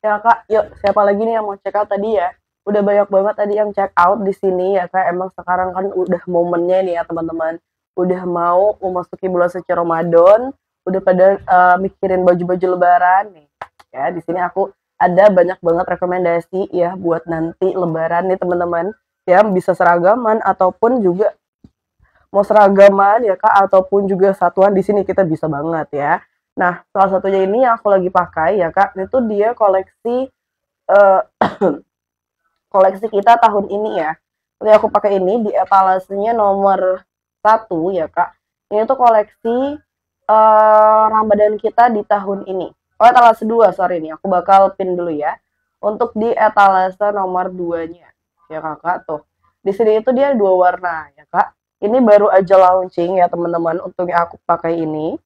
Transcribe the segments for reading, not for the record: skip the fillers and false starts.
Ya Kak, yuk siapa lagi nih yang mau check out tadi ya? Udah banyak banget tadi yang check out di sini ya Kak. Emang sekarang kan udah momennya nih ya teman-teman. Udah mau memasuki bulan suci Ramadan, udah pada mikirin baju-baju lebaran nih. Ya, di sini aku ada banyak banget rekomendasi ya buat nanti lebaran nih teman-teman. Ya, bisa seragaman ataupun juga mau seragaman ya Kak ataupun juga satuan di sini kita bisa banget ya. Nah, salah satunya ini yang aku lagi pakai ya Kak, itu dia eh, koleksi kita tahun ini ya. Jadi aku pakai ini di etalasenya nomor satu ya Kak. Ini tuh koleksi Ramadan kita di tahun ini. Oh, etalase 2, sorry nih. Aku bakal pin dulu ya. Untuk di etalase nomor 2-nya. Ya Kakak tuh. Di sini itu dia dua warna ya Kak. Ini baru aja launching ya teman-teman untuk yang aku pakai ini.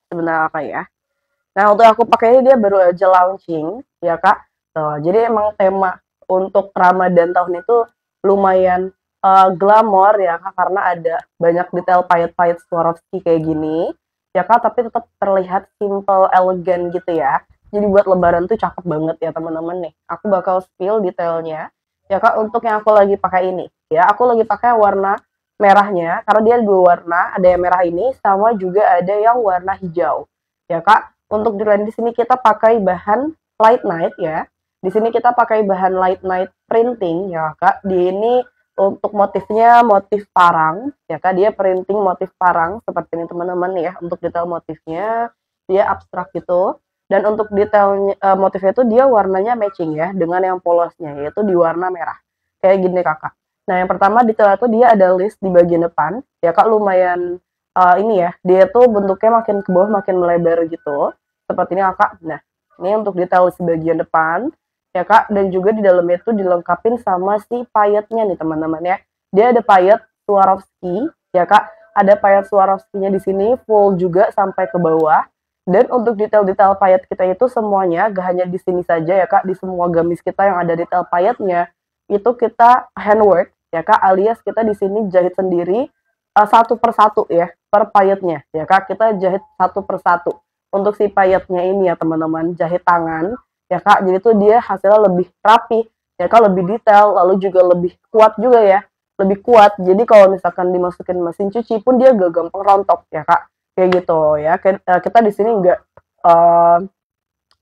Sebenarnya Kak ya. Nah, untuk aku pakai ini dia baru aja launching ya Kak. Tuh, jadi emang tema untuk Ramadan tahun itu lumayan glamor ya Kak, karena ada banyak detail pahit-pahit Swarovski kayak gini ya Kak, tapi tetap terlihat simple, elegan gitu ya. Jadi buat lebaran tuh cakep banget ya teman-teman nih. Aku bakal spill detailnya ya Kak untuk yang aku lagi pakai ini. Ya, aku lagi pakai warna merahnya karena dia dua warna, ada yang merah ini sama juga ada yang warna hijau. Ya Kak, untuk di sini kita pakai bahan light night ya. Di sini kita pakai bahan light night printing ya Kak. Di ini untuk motifnya motif parang ya Kak. Dia printing motif parang seperti ini teman-teman ya. Untuk detail motifnya dia abstrak gitu. Dan untuk detail motifnya itu dia warnanya matching ya dengan yang polosnya yaitu di warna merah. Kayak gini Kakak. Nah, yang pertama detail itu dia ada list di bagian depan. Ya Kak, lumayan ini ya, dia tuh bentuknya makin ke bawah makin melebar gitu. Seperti ini Kakak. Nah, ini untuk detail di bagian depan ya Kak, dan juga di dalamnya itu dilengkapin sama si payetnya nih teman-teman ya. Dia ada payet Swarovski ya Kak. Ada payet Swarovskinya di sini full juga sampai ke bawah. Dan untuk detail-detail payet kita itu semuanya gak hanya di sini saja ya Kak, di semua gamis kita yang ada detail payetnya itu kita handwork ya Kak, alias kita di sini jahit sendiri satu persatu ya per payetnya ya Kak, kita jahit satu persatu untuk si payetnya ini ya teman-teman, jahit tangan ya Kak, jadi tuh dia hasilnya lebih rapi ya Kak, lebih detail, lalu juga lebih kuat juga ya, lebih kuat, jadi kalau misalkan dimasukin mesin cuci pun dia gak gampang rontok ya Kak, kayak gitu ya. Kita di sini nggak uh,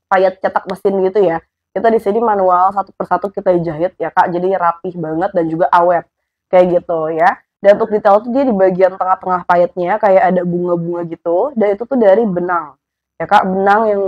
kayak cetak mesin gitu ya. Kita di sini manual satu persatu kita jahit ya Kak, jadi rapih banget dan juga awet kayak gitu ya. Dan untuk detail tuh dia di bagian tengah-tengah payetnya kayak ada bunga-bunga gitu, dan itu tuh dari benang ya Kak, benang yang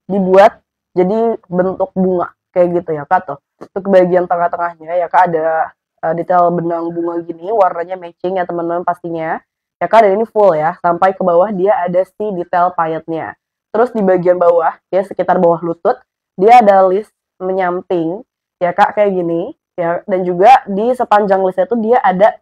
dibuat jadi bentuk bunga kayak gitu ya Kak tuh. Untuk bagian tengah-tengahnya ya Kak ada detail benang bunga gini, warnanya matching ya teman-teman pastinya. Ya Kak, dan ini full ya, sampai ke bawah dia ada si detail payetnya. Terus di bagian bawah, ya sekitar bawah lutut, dia ada list menyamping, ya Kak, kayak gini. Ya, dan juga di sepanjang listnya itu dia ada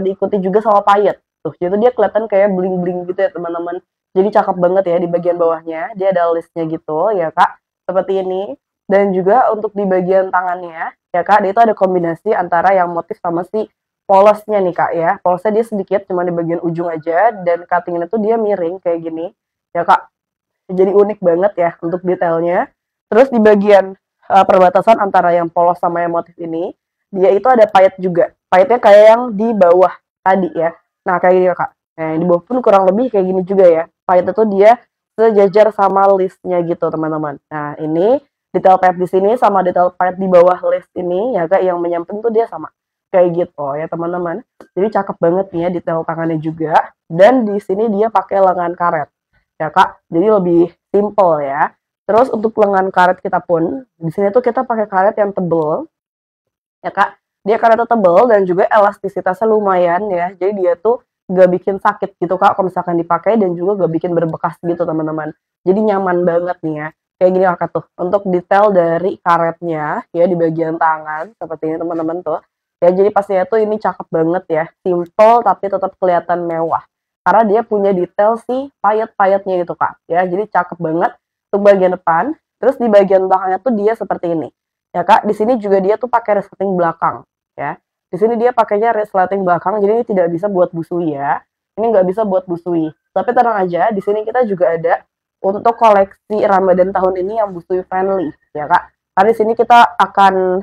diikuti juga sama payet. Tuh, jadi dia kelihatan kayak bling-bling gitu ya teman-teman. Jadi cakep banget ya di bagian bawahnya, dia ada listnya gitu ya Kak, seperti ini. Dan juga untuk di bagian tangannya, ya Kak, dia itu ada kombinasi antara yang motif sama si polosnya nih Kak ya. Polosnya dia sedikit, cuma di bagian ujung aja, dan cuttingnya tuh dia miring kayak gini. Ya Kak, jadi unik banget ya untuk detailnya. Terus di bagian perbatasan antara yang polos sama yang motif ini, dia itu ada payet juga. Payetnya kayak yang di bawah tadi ya. Nah, kayak gini Kak. Nah, di bawah pun kurang lebih kayak gini juga ya. Payet itu dia sejajar sama listnya gitu, teman-teman. Nah, ini detail payet di sini sama detail payet di bawah list ini ya Kak, yang menyamping tuh dia sama. Kayak gitu ya, teman-teman. Jadi cakep banget nih ya detail tangannya juga. Dan di sini dia pakai lengan karet ya Kak. Jadi lebih simple ya. Terus untuk lengan karet kita pun di sini tuh kita pakai karet yang tebel ya Kak. Dia karetnya tebel dan juga elastisitasnya lumayan ya. Jadi dia tuh gak bikin sakit gitu Kak kalau misalkan dipakai, dan juga gak bikin berbekas gitu teman-teman. Jadi nyaman banget nih ya. Kayak gini Kakak tuh. Untuk detail dari karetnya ya di bagian tangan seperti ini teman-teman tuh. Ya, jadi pastinya tuh ini cakep banget ya. Simple tapi tetap kelihatan mewah. Karena dia punya detail si payet-payetnya gitu Kak. Ya, jadi cakep banget untuk bagian depan. Terus di bagian belakangnya tuh dia seperti ini. Ya Kak, di sini juga dia tuh pakai resleting belakang ya. Di sini dia pakainya resleting belakang, jadi ini tidak bisa buat busui ya. Ini nggak bisa buat busui. Tapi tenang aja, di sini kita juga ada untuk koleksi Ramadan tahun ini yang busui friendly ya Kak. Karena di sini kita akan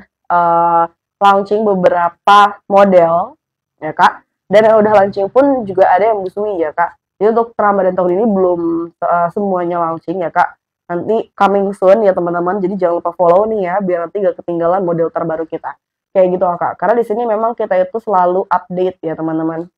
launching beberapa model ya Kak. Dan yang udah launching pun juga ada yang busui ya Kak. Jadi untuk Ramadan tahun ini belum semuanya launching ya Kak. Nanti coming soon ya teman-teman. Jadi jangan lupa follow nih ya biar nanti gak ketinggalan model terbaru kita. Kayak gitu Kak. Karena di sini memang kita itu selalu update ya teman-teman.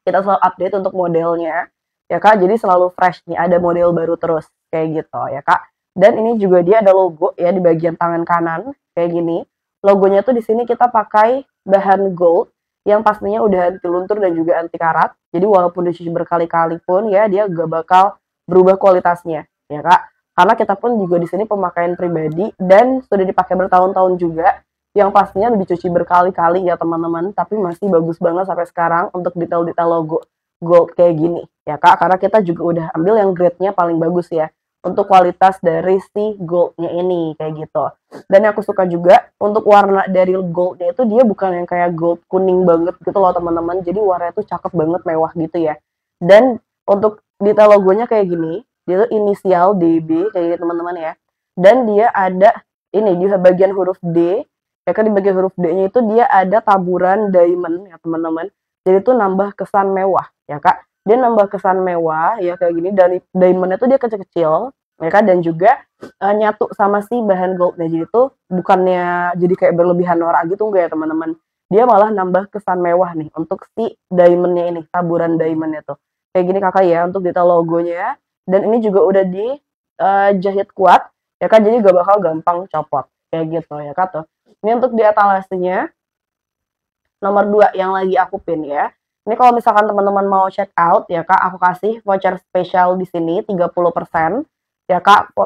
Kita selalu update untuk modelnya ya Kak, jadi selalu fresh nih, ada model baru terus kayak gitu ya Kak. Dan ini juga dia ada logo ya di bagian tangan kanan kayak gini. Logonya tuh di sini kita pakai bahan gold yang pastinya udah anti luntur dan juga anti karat. Jadi walaupun dicuci berkali-kali pun ya dia gak bakal berubah kualitasnya ya Kak. Karena kita pun juga di sini pemakaian pribadi dan sudah dipakai bertahun-tahun juga, yang pastinya dicuci berkali-kali ya teman-teman, tapi masih bagus banget sampai sekarang untuk detail-detail logo gold kayak gini ya Kak, karena kita juga udah ambil yang grade-nya paling bagus ya untuk kualitas dari si goldnya ini kayak gitu. Dan yang aku suka juga untuk warna dari goldnya itu dia bukan yang kayak gold kuning banget gitu loh teman-teman, jadi warnanya tuh cakep banget, mewah gitu ya. Dan untuk detail logonya kayak gini, dia tuh inisial DB kayak gitu teman-teman ya, dan dia ada ini di bagian huruf D ya kan, di bagian huruf D-nya itu dia ada taburan diamond ya teman-teman. Jadi itu nambah kesan mewah ya Kak. Dia nambah kesan mewah ya kayak gini, dan diamondnya tuh dia kecil-kecil ya kan, dan juga nyatu sama si bahan goldnya. Jadi itu bukannya jadi kayak berlebihan norak gitu enggak ya teman-teman. Dia malah nambah kesan mewah nih untuk si diamondnya ini, taburan diamondnya tuh. Kayak gini Kakak ya untuk detail logonya, dan ini juga udah dijahit kuat ya kan, jadi gak bakal gampang copot kayak gitu ya Kak tuh. Ini untuk di etalasenya nomor 2 yang lagi aku pin ya. Ini kalau misalkan teman-teman mau check out ya Kak, aku kasih voucher spesial di sini 30% ya Kak.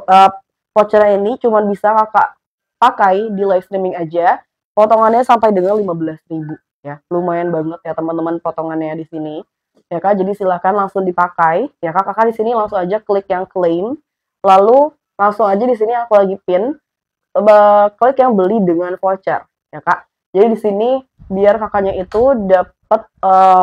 Voucher ini cuma bisa Kakak pakai di live streaming aja. Potongannya sampai dengan 15.000 ya. Lumayan banget ya teman-teman potongannya di sini. Ya Kak, jadi silahkan langsung dipakai. Ya Kak, Kakak di sini langsung aja klik yang claim. Lalu langsung aja di sini aku lagi pin, klik yang beli dengan voucher ya Kak. Jadi di sini biar kakaknya itu dapat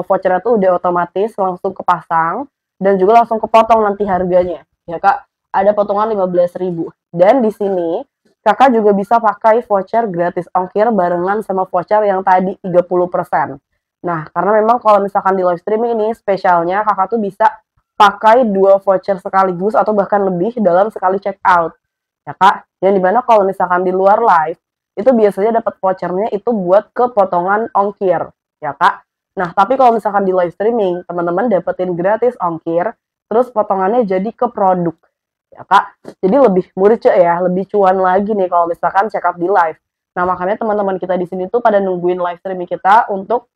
vouchernya tuh udah otomatis langsung kepasang dan juga langsung kepotong nanti harganya ya Kak. Ada potongan 15.000. Dan di sini Kakak juga bisa pakai voucher gratis ongkir barengan sama voucher yang tadi 30%. Nah, karena memang kalau misalkan di live streaming ini spesialnya Kakak tuh bisa pakai 2 voucher sekaligus atau bahkan lebih dalam sekali check out ya Kak. Yang dimana kalau misalkan di luar live itu biasanya dapat vouchernya itu buat ke potongan ongkir ya Kak. Nah tapi kalau misalkan di live streaming teman-teman dapetin gratis ongkir, terus potongannya jadi ke produk ya Kak. Jadi lebih murce ya, lebih cuan lagi nih kalau misalkan check out di live. Nah makanya teman-teman kita di sini tuh pada nungguin live streaming kita untuk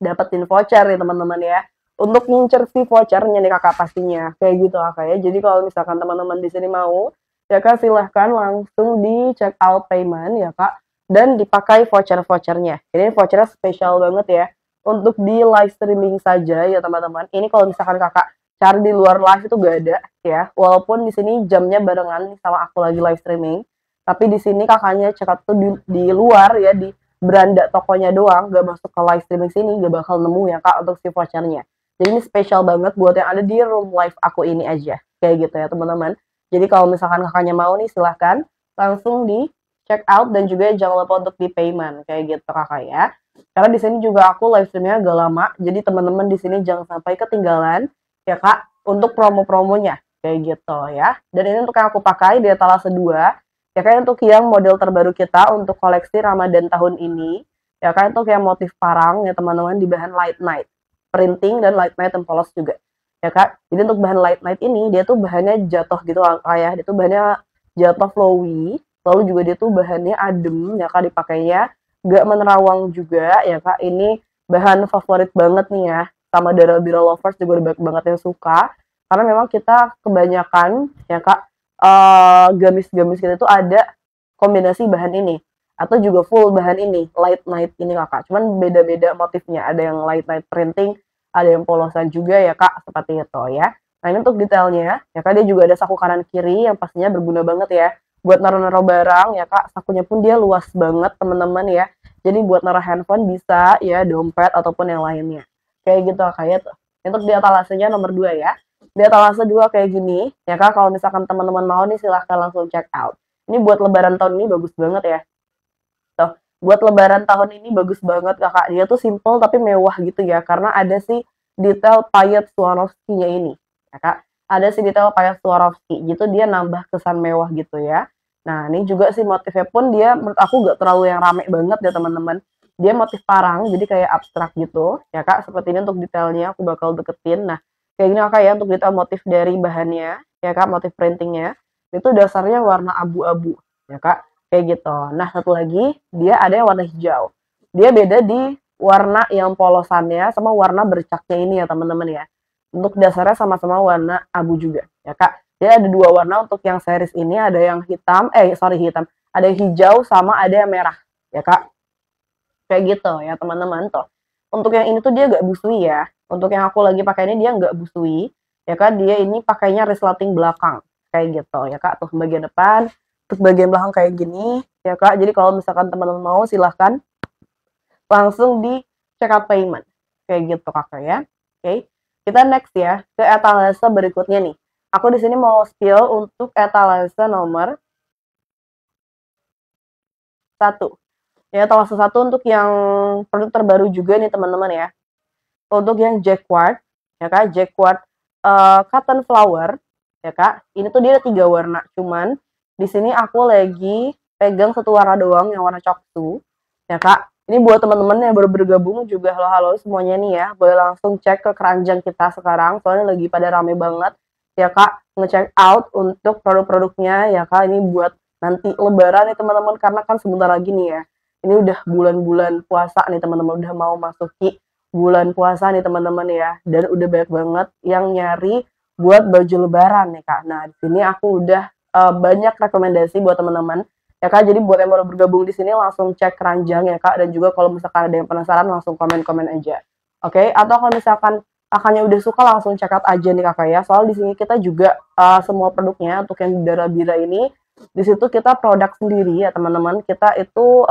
dapetin voucher nih teman-teman ya. Untuk ngincer si vouchernya nih Kakak pastinya kayak gitu Kakak ya. Jadi kalau misalkan teman-teman di sini mau ya Kak, silahkan langsung di check out payment ya Kak, dan dipakai voucher-vouchernya. Ini vouchernya spesial banget ya untuk di live streaming saja ya teman-teman. Ini kalau misalkan Kakak cari di luar live itu gak ada ya, walaupun di sini jamnya barengan sama aku lagi live streaming, tapi di sini kakaknya check out tuh di luar ya, di beranda tokonya doang, gak masuk ke live streaming sini, gak bakal nemu ya Kak untuk si vouchernya. Jadi ini spesial banget buat yang ada di room live aku ini aja kayak gitu ya teman-teman. Jadi kalau misalkan kakaknya mau nih silahkan langsung di check out dan juga jangan lupa untuk di payment kayak gitu Kakak ya. Karena di sini juga aku live streamnya agak lama, jadi teman-teman di sini jangan sampai ketinggalan ya Kak untuk promo-promonya kayak gitu ya. Dan ini untuk yang aku pakai di etalase 2 ya Kak, untuk yang model terbaru kita untuk koleksi Ramadan tahun ini ya Kak, untuk yang motif parang ya teman-teman di bahan light night printing dan light night dan polos juga ya Kak. Jadi untuk bahan light night ini dia tuh bahannya jatuh gitu kayak, dia tuh bahannya jatuh flowy, lalu juga dia tuh bahannya adem ya Kak dipakainya, gak menerawang juga ya Kak. Ini bahan favorit banget nih ya, sama Darabira lovers juga udah banyak banget yang suka, karena memang kita kebanyakan ya Kak gamis-gamis kita tuh ada kombinasi bahan ini atau juga full bahan ini light night ini Kakak, cuman beda-beda motifnya, ada yang light night printing, ada yang polosan juga ya Kak, seperti itu ya. Nah ini untuk detailnya ya Kak, dia juga ada saku kanan kiri yang pastinya berguna banget ya buat naruh-naruh barang ya Kak. Sakunya pun dia luas banget teman-teman ya, jadi buat naruh handphone bisa ya, dompet ataupun yang lainnya kayak gitu Kak ya tuh. Untuk di etalasenya nomor 2 ya. Di etalase 2 kayak gini, ya Kak, kalau misalkan teman-teman mau nih silahkan langsung check out. Ini buat lebaran tahun ini bagus banget ya. Tuh, buat lebaran tahun ini bagus banget Kakak. Dia tuh simple tapi mewah gitu ya, karena ada sih detail payet Swarovski-nya ini, ya Kak. Ada sih detail payet Swarovski, gitu dia nambah kesan mewah gitu ya. Nah, ini juga sih motifnya pun dia menurut aku gak terlalu yang rame banget ya teman-teman. Dia motif parang, jadi kayak abstrak gitu, ya Kak. Seperti ini untuk detailnya, aku bakal deketin. Nah, kayak gini Kakak ya untuk detail motif dari bahannya, ya Kak, motif printingnya. Itu dasarnya warna abu-abu, ya Kak. Kayak gitu. Nah, satu lagi, dia ada yang warna hijau. Dia beda di warna yang polosannya sama warna bercaknya ini ya, teman-teman ya. Untuk dasarnya sama-sama warna abu juga, ya Kak. Dia ada dua warna untuk yang series ini, ada yang hitam, hitam. Ada yang hijau sama ada yang merah, ya Kak. Kayak gitu ya, teman-teman tuh. Untuk yang ini tuh dia nggak busui ya. Untuk yang aku lagi pakai ini dia nggak busui, ya Kak. Dia ini pakainya resleting belakang, kayak gitu ya Kak. Tuh bagian depan, terus bagian belakang kayak gini, ya Kak. Jadi kalau misalkan teman-teman mau silahkan langsung di check out payment, kayak gitu Kakak ya. Oke, kita next ya ke etalase berikutnya nih. Aku di sini mau spill untuk etalase nomor 1. Ya, etalase 1 untuk yang produk terbaru juga nih teman-teman ya. Untuk yang jacquard, ya Kak, jacquard cotton flower, ya Kak. Ini tuh dia ada 3 warna, cuman di sini aku lagi pegang satu warna doang yang warna coksu, ya Kak. Ini buat teman-teman yang baru bergabung juga halo-halo semuanya nih ya. Boleh langsung cek ke keranjang kita sekarang, soalnya lagi pada rame banget, ya Kak. Nge-check out untuk produk-produknya, ya Kak. Ini buat nanti lebaran nih teman-teman, karena kan sebentar lagi nih ya. Ini udah bulan-bulan puasa nih teman-teman, udah mau masuki bulan puasa nih teman-teman ya, dan udah banyak banget yang nyari buat baju lebaran nih Kak. Nah, di sini aku udah banyak rekomendasi buat teman-teman ya Kak. Jadi buat yang baru bergabung di sini langsung cek keranjang ya Kak, dan juga kalau misalkan ada yang penasaran langsung komen-komen aja. Oke, atau kalau misalkan kakaknya udah suka langsung check out aja nih Kakak ya. Soal di sini kita juga semua produknya untuk yang Dara Bira ini di situ kita produk sendiri ya teman-teman. Kita itu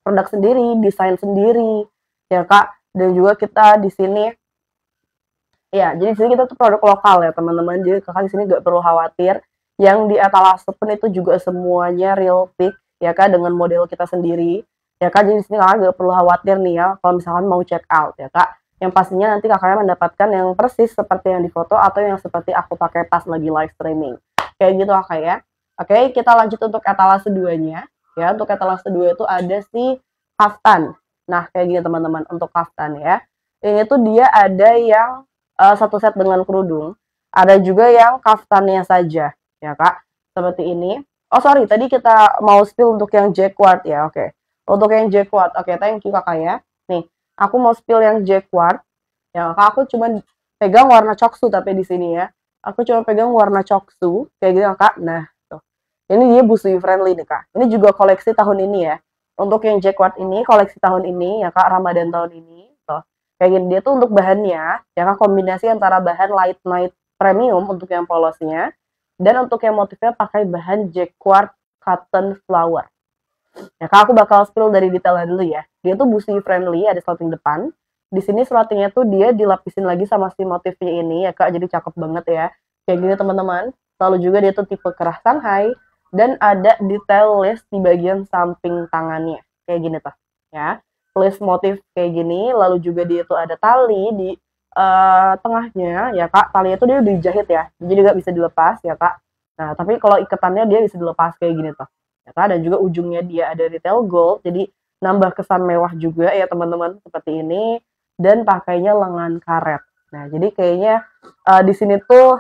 produk sendiri, desain sendiri, ya Kak. Dan juga kita di sini, ya, jadi di sini kita tuh produk lokal ya teman-teman. Jadi Kakak di sini nggak perlu khawatir. Yang di etalase pun itu juga semuanya real pick, ya Kak, dengan model kita sendiri. Ya Kak, jadi di sini Kakak nggak perlu khawatir nih ya, kalau misalkan mau check out ya Kak. Yang pastinya nanti Kakaknya mendapatkan yang persis seperti yang di foto atau yang seperti aku pakai pas lagi live streaming. Kayak gitu Kakak ya. Oke, kita lanjut untuk etalase 2-nya. Ya, untuk etalase 2 itu ada si kaftan. Nah, kayak gini teman-teman untuk kaftan ya. Ini tuh dia ada yang satu set dengan kerudung, ada juga yang kaftannya saja, ya Kak. Seperti ini. Oh sorry, tadi kita mau spill untuk yang jacquard ya, oke. Untuk yang jacquard, oke, thank you Kakak ya. Nih, aku mau spill yang jacquard. Ya Kak, aku cuma pegang warna coksu tapi di sini ya. Aku cuma pegang warna coksu, kayak gitu Kak. Nah, ini dia busui friendly nih Kak. Ini juga koleksi tahun ini ya. Untuk yang jacquard ini koleksi tahun ini ya Kak, Ramadan tahun ini. Tuh. Kayak gini dia tuh untuk bahannya ya Kak, kombinasi antara bahan light night premium untuk yang polosnya dan untuk yang motifnya pakai bahan jacquard cotton flower. Ya Kak, aku bakal spill dari detailnya dulu ya. Dia tuh busui friendly, ada slating depan. Di sini slatingnya tuh dia dilapisin lagi sama si motifnya ini ya Kak, jadi cakep banget ya. Kayak gini teman-teman. Lalu juga dia tuh tipe kerah Shanghai dan ada detail lace di bagian samping tangannya kayak gini tuh ya, lace motif kayak gini. Lalu juga dia tuh ada tali di tengahnya ya Kak. Talinya tuh dia udah dijahit ya, jadi nggak bisa dilepas ya Kak. Nah tapi kalau ikatannya dia bisa dilepas kayak gini tuh ya Kak. Dan juga ujungnya dia ada detail gold, jadi nambah kesan mewah juga ya teman-teman seperti ini. Dan pakainya lengan karet. Nah jadi kayaknya di sini tuh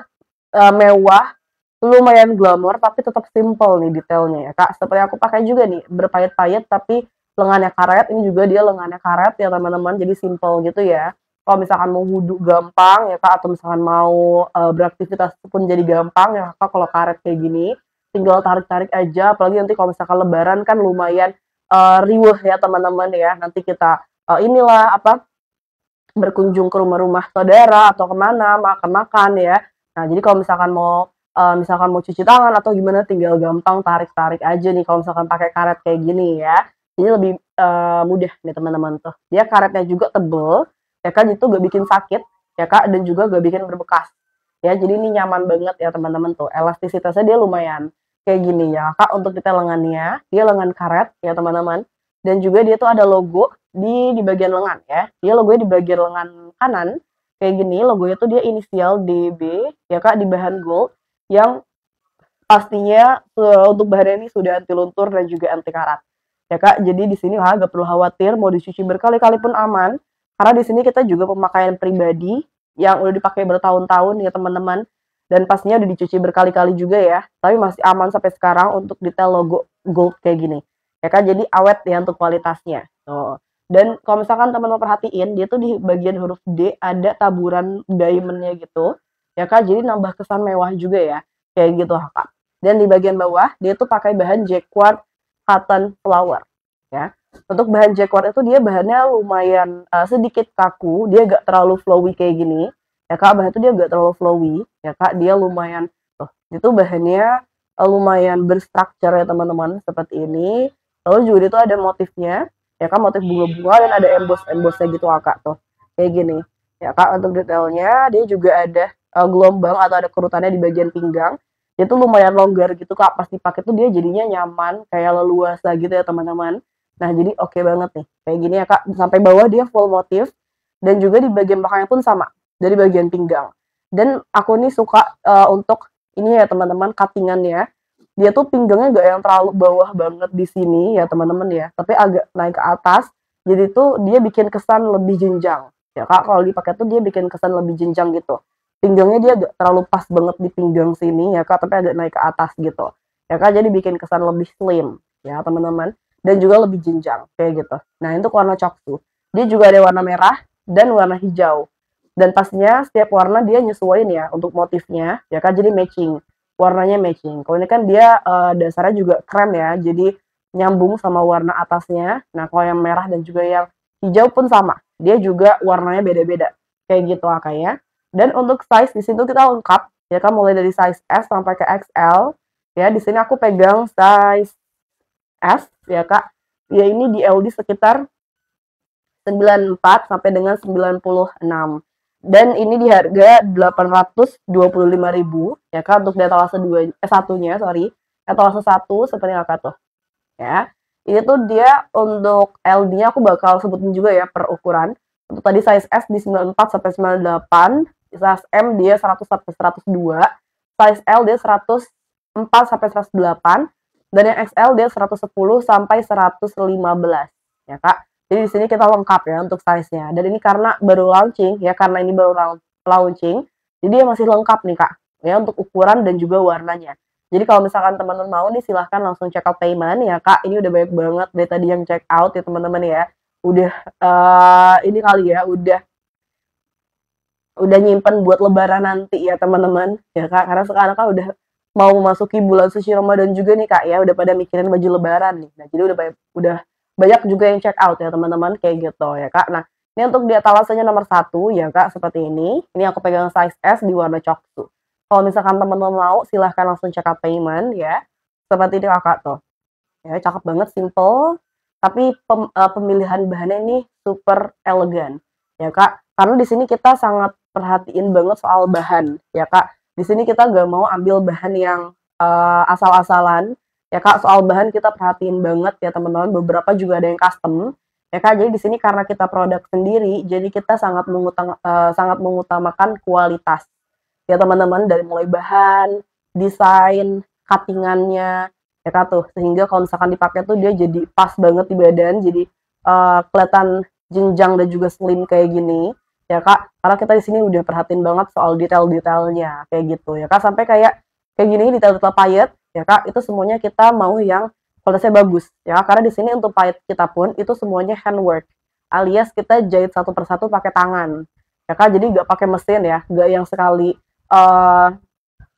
mewah, lumayan glamor tapi tetap simple nih detailnya ya Kak. Seperti aku pakai juga nih, berpayet-payet tapi lengannya karet. Ini juga dia lengannya karet ya teman-teman, jadi simple gitu ya. Kalau misalkan mau wudhu gampang ya Kak, atau misalkan mau beraktivitas pun jadi gampang ya Kak. Kalau karet kayak gini tinggal tarik-tarik aja, apalagi nanti kalau misalkan lebaran kan lumayan riuh ya teman-teman ya. Nanti kita inilah apa, berkunjung ke rumah-rumah saudara atau kemana makan-makan ya. Nah jadi kalau misalkan mau cuci tangan atau gimana tinggal gampang tarik-tarik aja nih kalau misalkan pakai karet kayak gini ya. Jadi lebih mudah nih teman-teman tuh. Dia karetnya juga tebel ya kan, itu gak bikin sakit ya Kak, dan juga gak bikin berbekas. ya. Jadi ini nyaman banget ya teman-teman tuh, elastisitasnya dia lumayan kayak gini ya Kak. Untuk kita lengannya, dia lengan karet ya teman-teman, dan juga dia tuh ada logo di bagian lengan ya. Dia logonya di bagian lengan kanan kayak gini, logonya tuh dia inisial DB ya Kak, di bahan gold yang pastinya untuk bahannya ini sudah anti luntur dan juga anti karat ya Kak. Jadi di sini nggak perlu khawatir, mau dicuci berkali-kali pun aman, karena di sini kita juga pemakaian pribadi yang udah dipakai bertahun-tahun ya teman-teman, dan pastinya udah dicuci berkali-kali juga ya, tapi masih aman sampai sekarang untuk detail logo gold kayak gini ya Kak. Jadi awet ya untuk kualitasnya tuh. Dan kalau misalkan teman-teman perhatiin, dia tuh di bagian huruf D ada taburan diamondnya gitu ya Kak, jadi nambah kesan mewah juga ya kayak gitu Kak. Dan di bagian bawah dia tuh pakai bahan jacquard cotton flower ya. Untuk bahan jacquard itu dia bahannya lumayan sedikit kaku, dia gak terlalu flowy kayak gini ya Kak. Bahan itu dia gak terlalu flowy ya Kak, dia lumayan tuh, itu bahannya lumayan berstruktur ya teman-teman, seperti ini. Lalu juga dia tuh ada motifnya ya Kak, motif bunga-bunga, dan ada emboss-embossnya gitu Kak tuh kayak gini ya Kak. Untuk detailnya dia juga ada gelombang atau ada kerutannya di bagian pinggang. Itu lumayan longgar gitu Kak, pas dipakai tuh dia jadinya nyaman, kayak leluasa gitu ya teman-teman. Nah jadi oke banget nih, kayak gini ya Kak, sampai bawah dia full motif, dan juga di bagian belakangnya pun sama, dari bagian pinggang. Dan aku nih suka untuk ini ya teman-teman, cuttingannya, dia tuh pinggangnya gak yang terlalu bawah banget di sini ya teman-teman ya, tapi agak naik ke atas, jadi tuh dia bikin kesan lebih jenjang ya Kak. Kalau dipakai tuh dia bikin kesan lebih jenjang gitu, pinggangnya dia agak terlalu pas banget di pinggang sini ya Kak, tapi agak naik ke atas gitu ya Kak, jadi bikin kesan lebih slim ya teman-teman, dan juga lebih jenjang kayak gitu. Nah untuk warna coksu, dia juga ada warna merah dan warna hijau, dan pastinya setiap warna dia nyesuaiin ya untuk motifnya ya Kak, jadi matching, warnanya matching. Kalau ini kan dia dasarnya juga krem ya, jadi nyambung sama warna atasnya. Nah kalau yang merah dan juga yang hijau pun sama, dia juga warnanya beda-beda kayak gitu Kak ya. Dan untuk size di situ kita lengkap ya kan, mulai dari size S sampai ke XL ya. Di sini aku pegang size S ya Kak. Ya ini di LD sekitar 94 sampai dengan 96. Dan ini di harga 825.000 ya Kak, untuk di etalase 2 satunya, sorry. Etalase 1 seperti Kakak tuh ya. Ini tuh dia untuk LD-nya aku bakal sebutin juga ya per ukuran. Untuk tadi size S di 94 sampai 98, size M dia 100 sampai 102, size L dia 104 sampai 108, dan yang XL dia 110 sampai 115 ya Kak. Jadi di sini kita lengkap ya untuk size-nya. Dan ini karena baru launching ya, karena ini baru launching, jadi dia masih lengkap nih Kak ya untuk ukuran dan juga warnanya. Jadi kalau misalkan teman-teman mau nih, silahkan langsung check out payment ya Kak. Ini udah banyak banget dari tadi yang check out ya teman-teman ya. Udah ini kali ya, udah nyimpen buat lebaran nanti ya teman-teman ya Kak, karena sekarang kan udah mau memasuki bulan suci Ramadan juga nih Kak ya, udah pada mikirin baju lebaran nih. Nah jadi udah banyak juga yang check out ya teman-teman kayak gitu ya Kak. Nah ini untuk di etalasenya nomor 1 ya Kak, seperti ini aku pegang size S di warna coksu. Kalau misalkan teman-teman mau, silahkan langsung check out payment ya, seperti ini Kakak tuh ya, cakep banget, simple, tapi pemilihan bahannya ini super elegan ya Kak, karena di sini kita sangat perhatiin banget soal bahan ya Kak. Di sini kita nggak mau ambil bahan yang asal-asalan ya Kak. Soal bahan kita perhatiin banget ya teman-teman, beberapa juga ada yang custom ya Kak. Jadi di sini karena kita produk sendiri, jadi kita sangat mengutamakan kualitas ya teman-teman, dari mulai bahan, desain, cuttingannya ya Kak tuh, sehingga kalau misalkan dipakai tuh dia jadi pas banget di badan, jadi kelihatan jenjang dan juga slim kayak gini ya Kak, karena kita di sini udah perhatiin banget soal detail-detailnya kayak gitu ya Kak, sampai kayak gini detail-detail payet ya Kak, itu semuanya kita mau yang kualitasnya bagus ya, karena di sini untuk payet kita pun itu semuanya handwork, alias kita jahit satu persatu pakai tangan ya Kak, jadi nggak pakai mesin ya, nggak yang sekali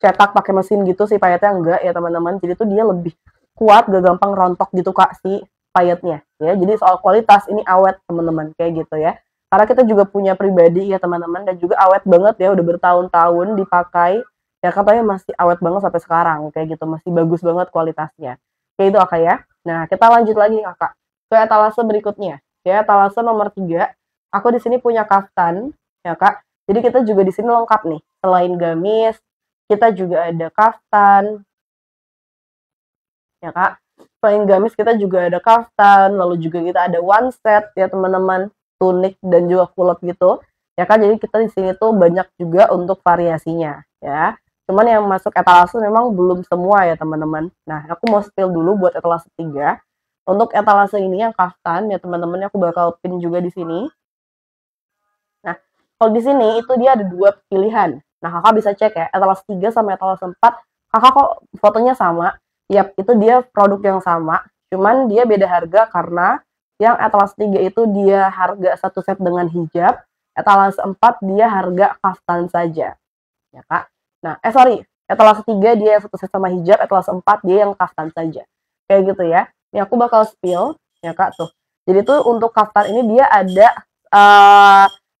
cetak pakai mesin gitu sih payetnya, enggak ya teman-teman. Jadi tuh dia lebih kuat, gak gampang rontok gitu Kak si payetnya ya. Jadi soal kualitas ini awet teman-teman kayak gitu ya. Karena kita juga punya pribadi ya teman-teman, dan juga awet banget ya, udah bertahun-tahun dipakai ya, katanya masih awet banget sampai sekarang kayak gitu, masih bagus banget kualitasnya kayak itu Kak ya. Nah kita lanjut lagi Kakak ke etalase berikutnya ya, etalase nomor 3. Aku di sini punya kaftan ya Kak, jadi kita juga di sini lengkap nih selain gamis, kita juga ada kaftan, ya Kak. Selain gamis kita juga ada kaftan, lalu juga kita ada one set ya teman-teman, tunik dan juga kulot gitu. Ya kan, jadi kita di sini tuh banyak juga untuk variasinya ya. Cuman yang masuk etalase memang belum semua ya teman-teman. Nah, aku mau spill dulu buat etalase 3. Untuk etalase ini yang kaftan ya teman-teman, aku bakal pin juga di sini. Nah, kalau di sini itu dia ada 2 pilihan. Nah, Kakak bisa cek ya, etalase 3 sama etalase 4, Kakak kok fotonya sama. Yap, itu dia produk yang sama, cuman dia beda harga karena yang etalase 3 itu dia harga satu set dengan hijab, etalase 4 dia harga kaftan saja, ya Kak. Nah, sorry, etalase 3 dia satu set sama hijab, etalase 4 dia yang kaftan saja. Kayak gitu ya. Ini aku bakal spill, ya Kak, tuh. Jadi tuh untuk kaftan ini dia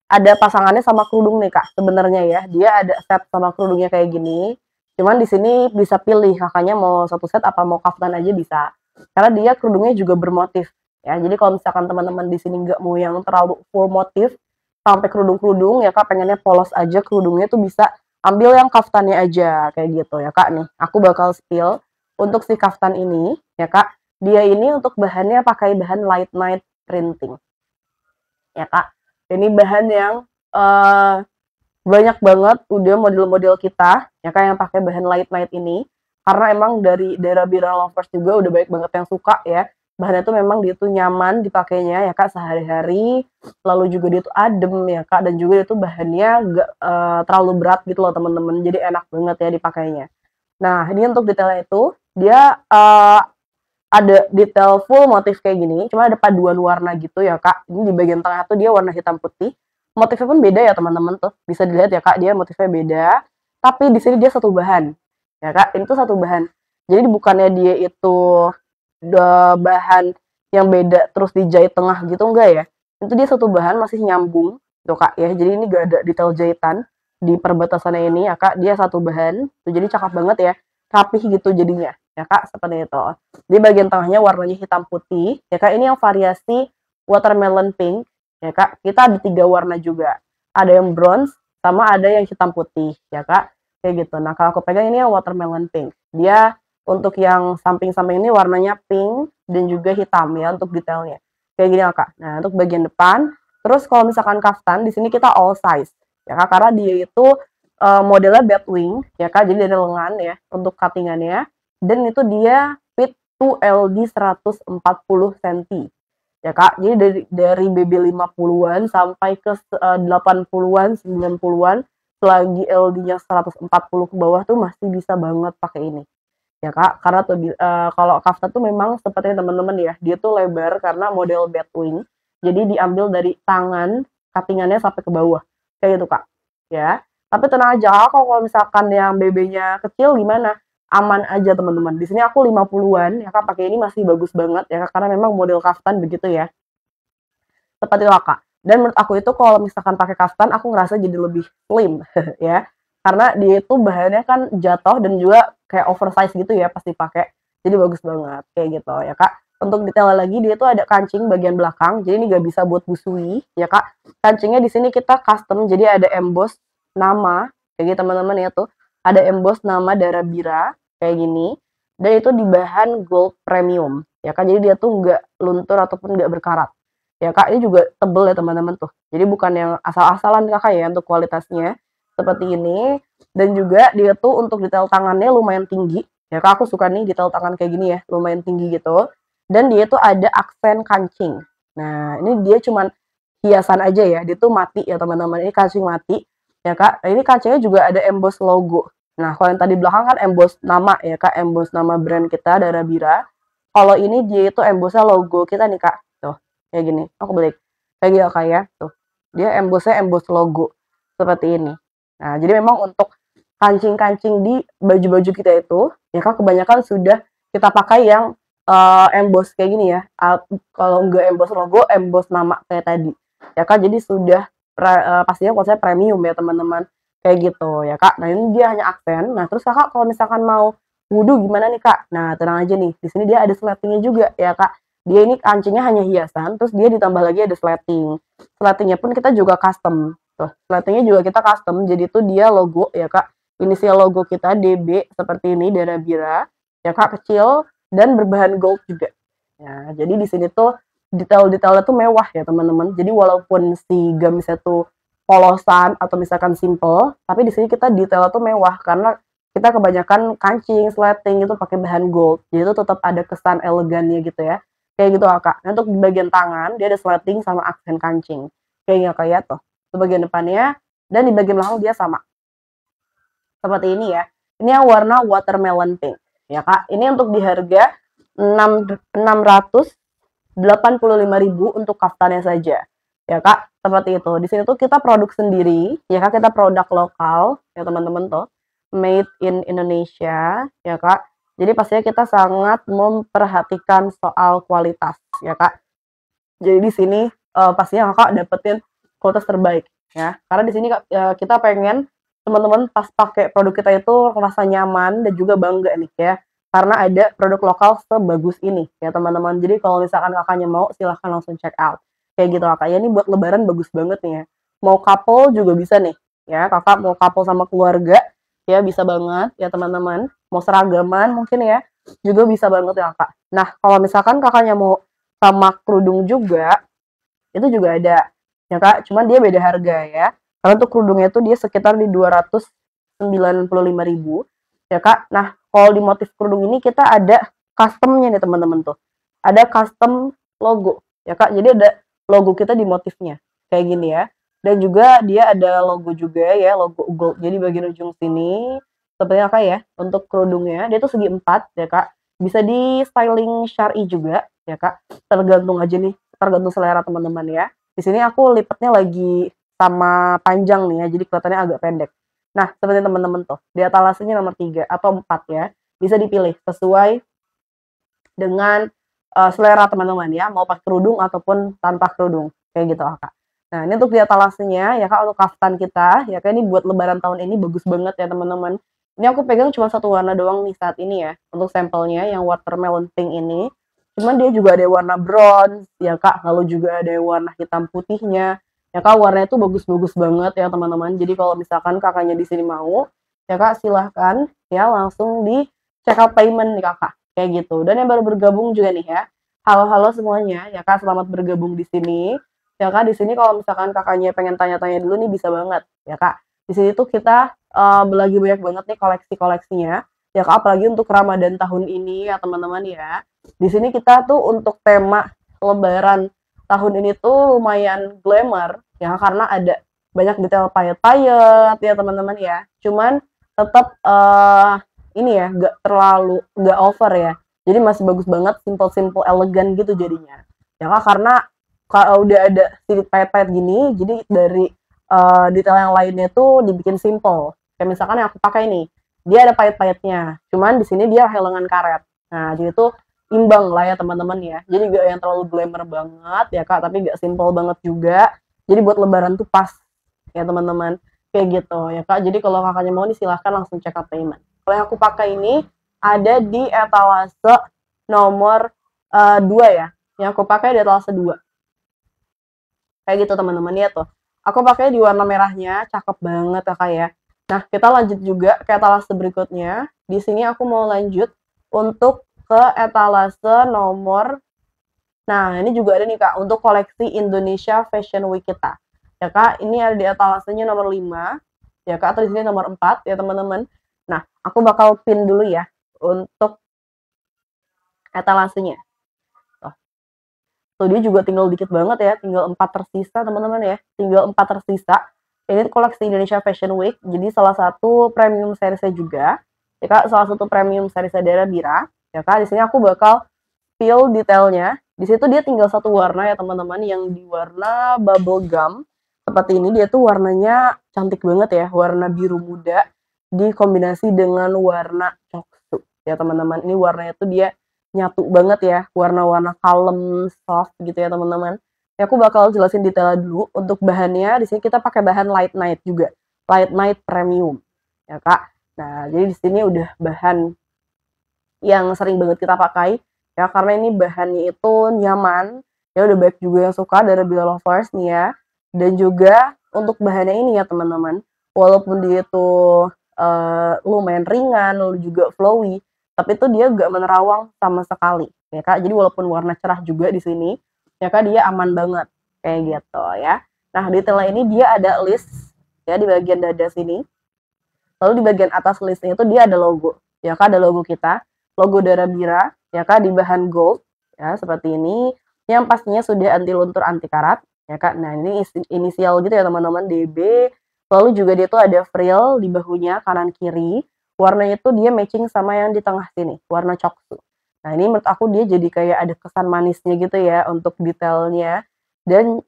ada pasangannya sama kerudung nih Kak, sebenarnya ya. Dia ada set sama kerudungnya kayak gini. Cuman di sini bisa pilih Kakaknya mau satu set apa mau kaftan aja bisa. Karena dia kerudungnya juga bermotif. Ya, jadi kalau misalkan teman-teman di sini nggak mau yang terlalu full motif sampai kerudung-kerudung ya Kak, pengennya polos aja kerudungnya tuh bisa ambil yang kaftannya aja kayak gitu ya Kak nih. Aku bakal spill untuk si kaftan ini ya Kak. Dia ini untuk bahannya pakai bahan light night printing. Ya Kak. Ini bahan yang banyak banget udah model-model kita ya kan yang pakai bahan light night ini, karena emang dari daerah Bira Lovers juga udah banyak banget yang suka ya. Bahannya tuh memang dia tuh nyaman dipakainya ya Kak sehari-hari, lalu juga dia tuh adem ya Kak, dan juga dia tuh bahannya gak terlalu berat gitu loh temen-temen, jadi enak banget ya dipakainya. Nah, ini untuk detailnya itu dia ada detail full motif kayak gini, cuma ada paduan warna gitu ya Kak. Ini di bagian tengah tuh dia warna hitam putih. Motifnya pun beda ya teman-teman tuh. Bisa dilihat ya Kak, dia motifnya beda. Tapi di sini dia satu bahan. Ya Kak, ini tuh satu bahan. Jadi bukannya dia itu bahan yang beda terus dijahit tengah gitu enggak ya. Itu dia satu bahan masih nyambung tuh Kak ya. Jadi ini gak ada detail jahitan di perbatasannya ini ya Kak. Dia satu bahan. Tuh, jadi cakep banget ya. Rapih gitu jadinya. Ya Kak, seperti itu. Di bagian tengahnya warnanya hitam putih. Ya Kak, ini yang variasi watermelon pink. Ya Kak, kita ada 3 warna juga. Ada yang bronze sama ada yang hitam putih ya Kak. Kayak gitu. Nah, kalau aku pegang ini yang watermelon pink. Dia untuk yang samping-samping ini warnanya pink dan juga hitam ya untuk detailnya. Kayak gini ya Kak. Nah, untuk bagian depan, terus kalau misalkan kaftan di sini kita all size. Ya Kak, karena dia itu modelnya batwing ya Kak. Jadi ada lengan ya untuk cuttingannya, dan itu dia fit to LD 140 cm. Ya Kak, jadi dari BB 50-an sampai ke 80-an, 90-an, selagi LD-nya 140 ke bawah tuh masih bisa banget pakai ini. Ya Kak, karena tuh kalau kaftan tuh memang seperti teman-teman ya, dia tuh lebar karena model batwing. Jadi diambil dari tangan, cuttingannya sampai ke bawah. Kayak gitu Kak. Ya. Tapi tenang aja, kalau misalkan yang BB-nya kecil gimana? Aman aja teman-teman. Di sini aku 50-an ya Kak, pakai ini masih bagus banget ya Kak, karena memang model kaftan begitu ya. Seperti itu Kak. Dan menurut aku itu kalau misalkan pakai kaftan aku ngerasa jadi lebih slim ya. Karena dia itu bahannya kan jatuh dan juga kayak oversize gitu ya pas dipakai. Jadi bagus banget kayak gitu ya Kak. Untuk detail lagi dia itu ada kancing bagian belakang. Jadi ini gak bisa buat busui ya Kak. Kancingnya di sini kita custom, jadi ada emboss nama kayak gitu teman-teman ya tuh. Ada emboss nama Dara Bira kayak gini. Dan itu di bahan gold premium ya Kak. Jadi dia tuh nggak luntur ataupun nggak berkarat. Ya Kak, ini juga tebel ya teman-teman tuh. Jadi bukan yang asal-asalan Kakak ya untuk kualitasnya. Seperti ini. Dan juga dia tuh untuk detail tangannya lumayan tinggi. Ya Kak, aku suka nih detail tangan kayak gini ya, lumayan tinggi gitu. Dan dia tuh ada aksen kancing. Nah, ini dia cuman hiasan aja ya. Dia tuh mati ya teman-teman. Ini kancing mati. Ya Kak, ini kancingnya juga ada emboss logo. Nah, kalau yang tadi belakang kan emboss nama ya Kak, emboss nama brand kita Dara Bira. Kalau ini dia itu embossnya logo kita nih Kak. Tuh, kayak gini. Aku balik. Kayak gitu Kak ya. Tuh. Dia embossnya emboss logo. Seperti ini. Nah, jadi memang untuk kancing-kancing di baju-baju kita itu, ya Kak, kebanyakan sudah kita pakai yang emboss kayak gini ya. Kalau enggak emboss logo, emboss nama kayak tadi. Ya Kak, jadi sudah pastinya konsep premium ya teman-teman. Kayak gitu ya Kak. Nah, ini dia hanya aksen. Nah, terus Kakak kalau misalkan mau wudhu gimana nih Kak? Nah, tenang aja nih. Di sini dia ada sletingnya juga ya Kak. Dia ini kancingnya hanya hiasan, terus dia ditambah lagi ada sleting. Sletingnya pun kita juga custom. Tuh, sletingnya juga kita custom, jadi tuh dia logo ya Kak, inisial logo kita DB seperti ini, Dana Bira, ya Kak, kecil dan berbahan gold juga. Ya, jadi di sini tuh detail-detailnya tuh mewah ya teman-teman. Jadi walaupun si gamisnya tuh polosan atau misalkan simple, tapi di sini kita detailnya tuh mewah karena kita kebanyakan kancing, sleting itu pakai bahan gold. Jadi itu tetap ada kesan elegannya gitu ya. Kayak gitu Kak. Nah, untuk di bagian tangan dia ada sleting sama aksen kancing. Kayak kayak tuh di bagian depannya, dan di bagian belakang dia sama. Seperti ini ya. Ini yang warna watermelon pink. Ya Kak, ini untuk di harga 685.000 untuk kaftannya saja. Ya Kak, seperti itu. Di sini tuh kita produk sendiri, ya Kak, kita produk lokal, ya teman-teman tuh. Made in Indonesia, ya Kak. Jadi pastinya kita sangat memperhatikan soal kualitas, ya Kak. Jadi di sini pastinya Kakak dapetin kualitas terbaik ya. Karena di sini kita pengen teman-teman pas pakai produk kita itu merasa nyaman dan juga bangga nih ya. Karena ada produk lokal sebagus ini ya teman-teman. Jadi kalau misalkan Kakaknya mau silahkan langsung check out. Kayak gitu Kakak. Ya ini buat lebaran bagus banget nih ya. Mau couple juga bisa nih ya. Kakak mau couple sama keluarga ya bisa banget ya teman-teman. Mau seragaman mungkin ya juga bisa banget ya Kak. Nah, kalau misalkan Kakaknya mau sama kerudung juga, itu juga ada ya Kak, cuman dia beda harga ya. Karena untuk kerudungnya itu dia sekitar di 295.000 ya Kak. Nah, kalau di motif kerudung ini kita ada customnya nih teman-teman tuh. Ada custom logo ya Kak. Jadi ada logo kita di motifnya kayak gini ya. Dan juga dia ada logo juga ya, logo gold. Jadi bagian ujung sini seperti apa ya untuk kerudungnya. Dia tuh segi 4 ya Kak. Bisa di styling syar'i juga ya Kak. Tergantung aja nih, tergantung selera teman-teman ya. Di sini aku lipatnya lagi sama panjang nih ya, jadi kelihatannya agak pendek. Nah, seperti teman-teman tuh, di etalasenya nomor 3 atau 4 ya. Bisa dipilih sesuai dengan selera teman-teman ya, mau pakai kerudung ataupun tanpa kerudung. Kayak gitu, Kak. Nah, ini untuk di etalasenya ya Kak, untuk kaftan kita, ya Kak, ini buat lebaran tahun ini bagus banget ya teman-teman. Ini aku pegang cuma satu warna doang nih saat ini ya, untuk sampelnya yang watermelon pink ini. Cuman dia juga ada warna bronze ya Kak, lalu juga ada warna hitam putihnya. Ya Kak, warnanya itu bagus-bagus banget ya teman-teman. Jadi kalau misalkan Kakaknya di sini mau, ya Kak, silahkan ya langsung di check out payment nih Kakak. Kayak gitu. Dan yang baru bergabung juga nih ya. Halo-halo semuanya, ya Kak, selamat bergabung di sini. Ya Kak, di sini kalau misalkan Kakaknya pengen tanya-tanya dulu nih bisa banget, ya Kak. Di sini tuh kita lagi banyak banget nih koleksi-koleksinya. Ya Kak, apalagi untuk Ramadan tahun ini ya teman-teman ya. Di sini kita tuh untuk tema lebaran tahun ini tuh lumayan glamour ya karena ada banyak detail payet-payet ya teman-teman ya. Cuman tetap ini ya gak over ya. Jadi masih bagus banget, simple-simple elegan gitu jadinya. Ya Kak, karena kalau udah ada sedikit payet-payet gini, jadi dari detail yang lainnya tuh dibikin simple. Kayak misalkan yang aku pakai nih, dia ada payet-payetnya. Cuman di sini dia helengan karet. Nah, jadi tuh imbang lah ya teman-teman ya. Jadi gak yang terlalu glamour banget ya Kak, tapi gak simple banget juga. Jadi buat lebaran tuh pas ya teman-teman. Kayak gitu ya Kak. Jadi kalau Kakaknya mau nih silahkan langsung check out payment. Kalau yang aku pakai ini ada di etalase nomor 2 ya. Yang aku pakai di etalase 2. Kayak gitu teman-teman ya tuh. Aku pakai di warna merahnya, cakep banget ya Kak ya. Nah, kita lanjut juga ke etalase berikutnya. Di sini aku mau lanjut untuk ke etalase nomor. Nah, ini juga ada nih Kak untuk koleksi Indonesia Fashion Week kita. Ya Kak, ini ada di etalasenya nomor 5. Ya Kak, atau di sini nomor 4 ya teman-teman. Nah, aku bakal pin dulu ya untuk etalasenya. Tuh dia juga tinggal dikit banget ya, tinggal 4 tersisa teman-teman ya. Tinggal 4 tersisa. Ini koleksi Indonesia Fashion Week, jadi salah satu premium seriesnya juga. Ya Kak, salah satu premium seriesnya Dana Bira. Ya Kak, di sini aku bakal peel detailnya. Di situ dia tinggal satu warna ya teman-teman, yang di warna bubble gum. Seperti ini, dia tuh warnanya cantik banget ya, warna biru muda dikombinasi dengan warna coksu. Ya teman-teman, ini warnanya tuh dia nyatu banget ya, warna-warna kalem, soft gitu ya teman-teman. Ya, aku bakal jelasin detailnya dulu. Untuk bahannya, di sini kita pakai bahan light night juga, light night premium, ya Kak. Nah, jadi di sini udah bahan yang sering banget kita pakai, ya karena ini bahannya itu nyaman. Ya udah banyak juga yang suka dari Bila Lovers nih ya. Dan juga untuk bahannya ini ya teman-teman, walaupun dia itu lumayan ringan, lalu juga flowy, tapi itu dia nggak menerawang sama sekali, ya Kak. Jadi walaupun warna cerah juga di sini, ya Kak, dia aman banget, kayak gitu ya. Nah, detailnya ini dia ada list ya di bagian dada sini. Lalu di bagian atas listnya itu dia ada logo, ya Kak, ada logo kita, logo Dara Bira, ya Kak, di bahan gold, ya seperti ini, yang pastinya sudah anti luntur, anti karat, ya Kak. Nah, ini inisial gitu ya teman-teman, DB. Lalu juga dia tuh ada frill di bahunya kanan kiri, warnanya tuh dia matching sama yang di tengah sini, warna coksu. Nah, ini menurut aku dia jadi kayak ada kesan manisnya gitu ya untuk detailnya. Dan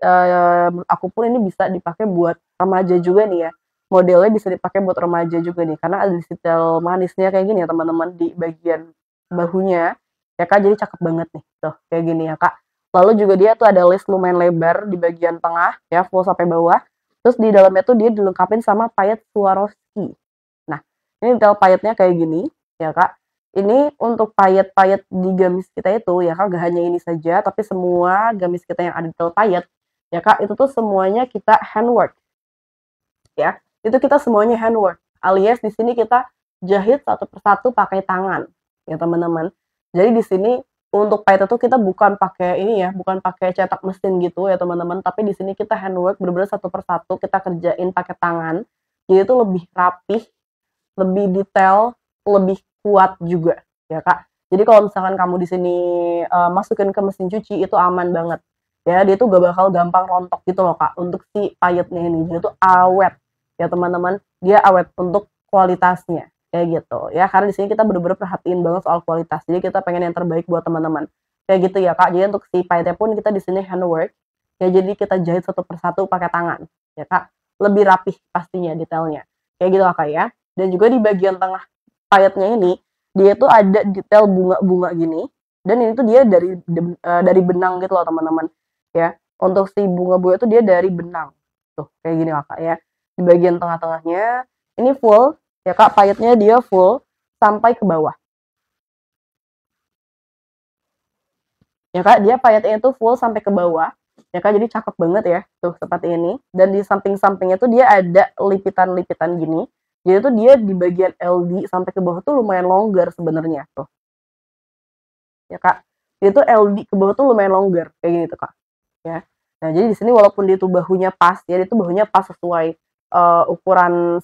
menurut aku pun ini bisa dipakai buat remaja juga nih ya. Modelnya bisa dipakai buat remaja juga nih, karena ada detail manisnya kayak gini ya teman-teman di bagian bahunya. Ya Kak, jadi cakep banget nih. Tuh, kayak gini ya Kak. Lalu juga dia tuh ada list lumayan lebar di bagian tengah ya, full sampai bawah. Terus di dalamnya tuh dia dilengkapin sama payet Swarovski. Nah, ini detail payetnya kayak gini ya Kak. Ini untuk payet-payet di gamis kita itu ya Kak, gak hanya ini saja, tapi semua gamis kita yang ada detail payet ya Kak, itu tuh semuanya kita handwork ya. Itu kita semuanya handwork, alias di sini kita jahit satu persatu pakai tangan ya teman-teman. Jadi di sini untuk pahit itu kita bukan pakai ini ya, bukan pakai cetak mesin gitu ya teman-teman, tapi di sini kita handwork benar-benar satu persatu kita kerjain pakai tangan. Jadi itu lebih rapih, lebih detail, lebih kuat juga ya Kak. Jadi kalau misalkan kamu di sini masukin ke mesin cuci itu aman banget. Ya, dia tuh gak bakal gampang rontok gitu loh Kak untuk si payetnya ini. Dia tuh awet ya teman-teman, dia awet untuk kualitasnya kayak gitu ya, karena di sini kita bener-bener perhatiin banget soal kualitas, jadi kita pengen yang terbaik buat teman-teman kayak gitu ya Kak. Jadi untuk si pahitnya pun kita di sini handwork ya, jadi kita jahit satu persatu pakai tangan ya Kak, lebih rapih pastinya detailnya kayak gitu Kak ya. Dan juga di bagian tengah pahitnya ini dia tuh ada detail bunga-bunga gini, dan ini tuh dia dari benang gitu loh teman-teman ya. Untuk si bunga-bunga itu dia dari benang tuh kayak gini Kak ya. Di bagian tengah-tengahnya ini full ya Kak, pahitnya dia full sampai ke bawah ya Kak, dia pahitnya itu full sampai ke bawah ya Kak, jadi cakep banget ya tuh seperti ini. Dan di samping-sampingnya tuh dia ada lipitan-lipitan gini, jadi tuh dia di bagian LD sampai ke bawah tuh lumayan longgar sebenarnya tuh ya Kak, dia tuh LD ke bawah tuh lumayan longgar kayak gini tuh Kak ya. Nah, jadi di sini walaupun dia tuh bahunya pas ya, dia tuh bahunya pas sesuai ukuran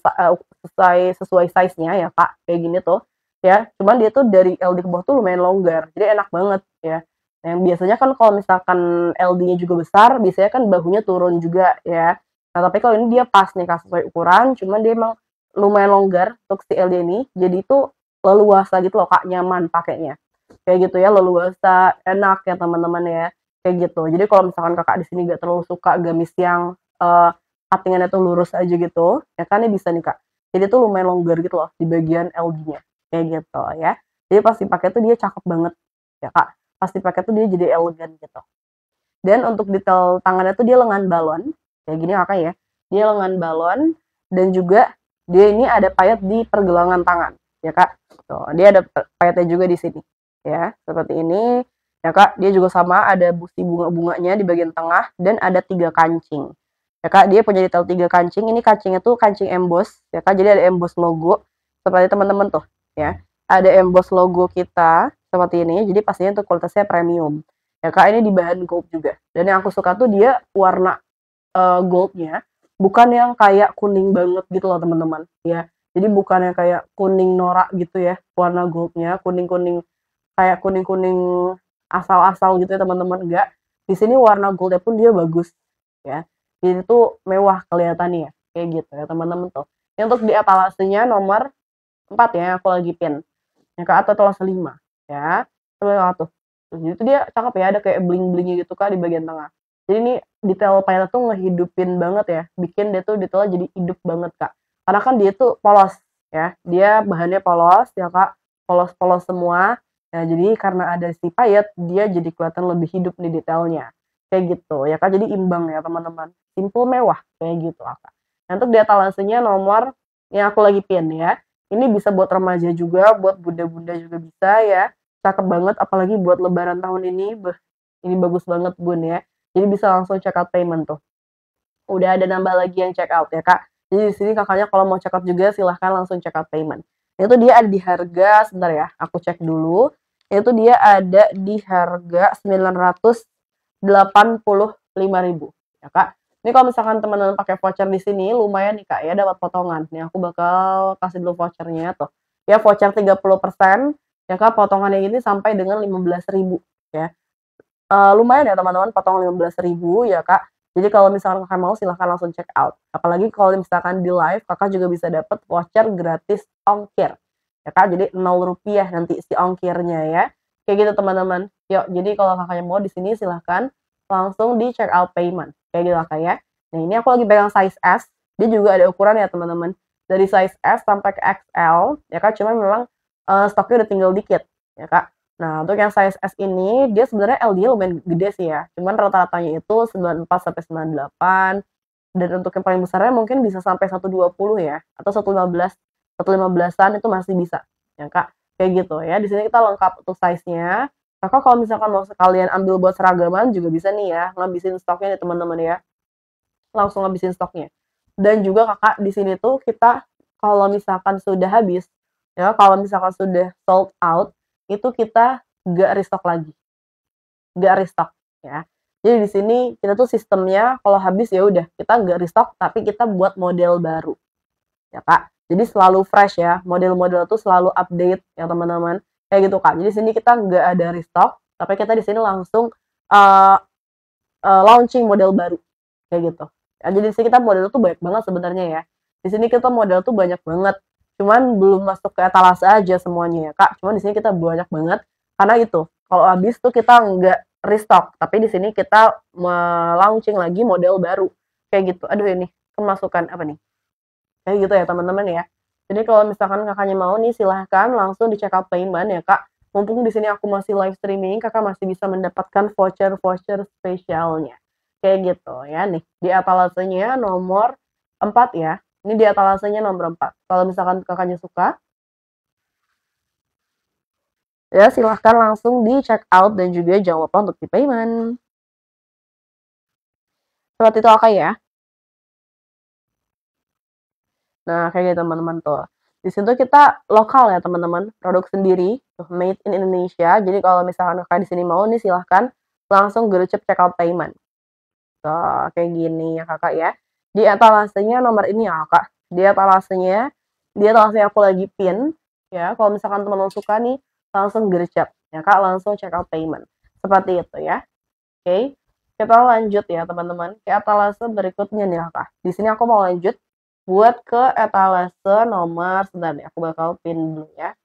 sesuai size-nya ya Kak, kayak gini tuh ya. Cuman dia tuh dari LD ke bawah tuh lumayan longgar, jadi enak banget ya. Nah, yang biasanya kan kalau misalkan LD-nya juga besar, biasanya kan bahunya turun juga ya. Nah, tapi kalau ini dia pas nih Kak, sesuai ukuran, cuman dia emang lumayan longgar untuk si LD ini, jadi itu leluasa gitu loh Kak, nyaman pakainya. Kayak gitu ya, leluasa, enak ya teman-teman ya. Kayak gitu. Jadi kalau misalkan Kakak di sini gak terlalu suka gamis yang cutting-annya tuh lurus aja gitu, ya kan ini bisa nih Kak. Jadi tuh lumayan longgar gitu loh di bagian LD-nya. Kayak gitu ya. Jadi pas dipakai tuh dia cakep banget ya Kak. Pas dipakai tuh dia jadi elegan gitu. Dan untuk detail tangannya tuh dia lengan balon, kayak gini Kakak ya. Dia lengan balon dan juga dia ini ada payet di pergelangan tangan, ya Kak. Tuh, dia ada payetnya juga di sini. Ya, seperti ini. Ya Kak, dia juga sama ada busi bunga-bunganya di bagian tengah dan ada 3 kancing. Ya Kak, dia punya detail 3 kancing. Ini kancingnya tuh kancing emboss, ya Kak. Jadi ada emboss logo seperti teman-teman tuh, ya. Ada emboss logo kita seperti ini. Jadi pastinya untuk kualitasnya premium. Ya Kak, ini di bahan gold juga. Dan yang aku suka tuh dia warna goldnya bukan yang kayak kuning banget gitu loh teman-teman. Ya, jadi bukan yang kayak kuning norak gitu ya warna goldnya, kuning-kuning kayak kuning-kuning asal-asal gitu ya teman-teman. Enggak. Di sini warna goldnya pun dia bagus ya. Jadi tuh mewah kelihatannya kayak gitu ya teman-teman tuh. Yang untuk di etalasenya nomor 4 ya aku lagi pin. Yang ke atas etalase 5 ya. Coba tuh. Jadi itu dia cakep ya, ada kayak bling-blingnya gitu Kak di bagian tengah. Jadi ini detail payetnya tuh ngehidupin banget ya, bikin dia tuh detailnya jadi hidup banget Kak. Karena kan dia tuh polos ya, dia bahannya polos ya Kak, polos-polos semua. Nah jadi karena ada si payet, dia jadi kelihatan lebih hidup nih detailnya. Kayak gitu ya Kak, jadi imbang ya teman-teman. Simple mewah kayak gitu Kak. Nah untuk di etalasenya nomor yang aku lagi pin ya. Ini bisa buat remaja juga, buat bunda-bunda juga bisa ya. Cakep banget apalagi buat lebaran tahun ini. Beh, ini bagus banget Bun ya. Jadi bisa langsung check out payment tuh. udah ada nambah lagi yang check out ya, Kak. Jadi di sini Kakaknya kalau mau check out juga silahkan langsung check out payment. Itu dia ada di harga sebentar ya, aku cek dulu. Itu dia ada di harga 985.000 ya, Kak. Ini kalau misalkan teman-teman pakai voucher di sini lumayan nih, Kak, ya dapat potongan. Nih aku bakal kasih dulu vouchernya tuh. Ya voucher 30% ya, Kak, potongannya ini sampai dengan 15.000 ya. Lumayan ya teman-teman potongan 15.000 ya, Kak. Jadi kalau misalkan Kakak mau silahkan langsung check out. Apalagi kalau misalkan di live Kakak juga bisa dapat voucher gratis ongkir. Ya, Kak, jadi Rp0 nanti si ongkirnya ya. Kayak gitu teman-teman. Yuk, jadi kalau Kakaknya mau di sini silahkan langsung di check out payment. Kayak gitu Kak ya. Nah, ini aku lagi pegang size S. Dia juga ada ukuran ya teman-teman. Dari size S sampai ke XL ya, Kak. Cuma memang stoknya udah tinggal dikit ya, Kak. Nah, untuk yang size S ini dia sebenarnya LD-nya lumayan gede sih ya. Cuman rata-ratanya itu 94 sampai 98 dan untuk yang paling besarnya mungkin bisa sampai 120 ya atau 115, 115-an itu masih bisa. Ya, Kak. Kayak gitu ya. Di sini kita lengkap untuk size-nya. Kakak kalau misalkan mau sekalian ambil buat seragaman juga bisa nih ya, ngabisin stoknya nih teman-teman ya. Langsung ngabisin stoknya. Dan juga Kakak di sini tuh kita kalau misalkan sudah habis ya, kalau misalkan sudah sold out itu kita nggak restock lagi, nggak restock ya. Jadi di sini kita tuh sistemnya kalau habis ya udah kita nggak restock tapi kita buat model baru ya, Kak. Jadi selalu fresh ya, model-model tuh selalu update ya teman-teman. Kayak gitu, Kak. Jadi di sini kita nggak ada restock, tapi kita di sini langsung uh, launching model baru kayak gitu. Ya, jadi di sini kita model tuh banyak banget sebenarnya ya. Di sini kita model tuh banyak banget. Cuman belum masuk ke etalase aja semuanya ya, Kak. Cuman di sini kita banyak banget karena itu. Kalau habis tuh kita nggak restock, tapi di sini kita launching lagi model baru kayak gitu. Aduh ini kemasukan apa nih? Kayak gitu ya teman-teman ya. Jadi kalau misalkan Kakaknya mau nih silahkan langsung di check out payment ya, Kak. Mumpung di sini aku masih live streaming, Kakak masih bisa mendapatkan voucher-voucher spesialnya. Kayak gitu ya nih. Di etalasenya nomor 4 ya. Ini di etalasenya nomor 4. Kalau misalkan Kakaknya suka, ya silahkan langsung di check out dan juga jangan lupa untuk di payment. Seperti itu Kakak ya. Nah, kayak gitu teman-teman tuh. Di situ kita lokal ya teman-teman, produk sendiri, tuh, made in Indonesia. Jadi kalau misalkan Kakak di sini mau nih silahkan langsung gercep check out payment. Tuh, kayak gini ya Kakak ya. Di etalasenya nomor ini ya Kak. Di etalasenya aku lagi pin ya. Kalau misalkan teman-teman suka nih langsung gercep ya Kak, langsung check out payment. Seperti itu ya. Oke. Kita lanjut ya teman-teman ke etalase berikutnya nih Kak. Di sini aku mau lanjut buat ke etalase nomor sebentar nih, aku bakal pin dulu ya.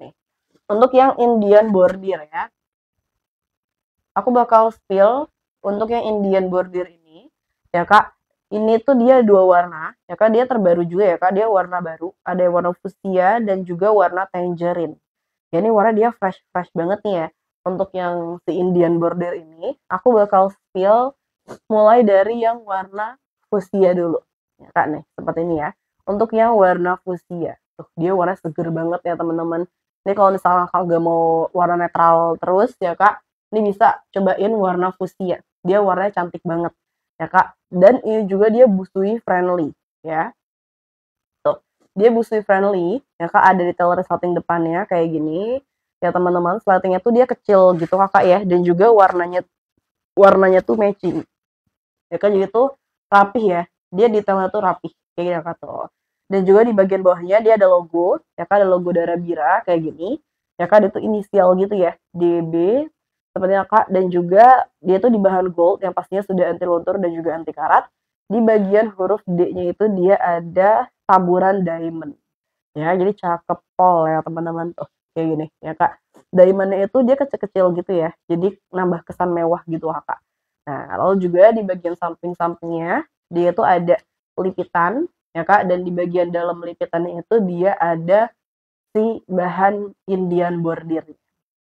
Nih. Untuk yang Indian bordir ya. Aku bakal spill untuk yang Indian bordir ini ya, Kak. Ini tuh dia dua warna, ya Kak, dia terbaru juga ya Kak, dia warna baru, ada warna fuchsia dan juga warna tangerine. Ya ini warna dia fresh banget nih ya. Untuk yang si Indian border ini, aku bakal spill mulai dari yang warna fuchsia dulu. Ya Kak nih, seperti ini ya. Untuk yang warna fuchsia, tuh dia warna seger banget ya teman-teman. Ini kalau misalnya Kakak gak mau warna netral terus ya Kak, ini bisa cobain warna fuchsia. Dia warnanya cantik banget ya Kak. Dan ini juga dia busui friendly ya. Tuh, dia busui friendly ya Kak, ada detail resleting depannya kayak gini. Ya teman-teman, resletingnya tuh dia kecil gitu Kakak ya, dan juga warnanya tuh matching. Ya kan jadi tuh rapih ya. Dia detailnya tuh rapih kayak gitu Kak tuh. Dan juga di bagian bawahnya dia ada logo, ya kan ada logo Dara Bira kayak gini. Ya kan itu inisial gitu ya, DB seperti Kak, dan juga dia tuh di bahan gold yang pastinya sudah anti luntur dan juga anti karat. Di bagian huruf D-nya itu dia ada taburan diamond. Ya, jadi cakep pol ya teman-teman tuh. Kayak gini ya Kak. Diamondnya itu dia kecil-kecil gitu ya. Jadi nambah kesan mewah gitu Kak. Nah, lalu juga di bagian samping-sampingnya dia tuh ada lipitan ya Kak, dan di bagian dalam lipitannya itu dia ada si bahan Indian bordir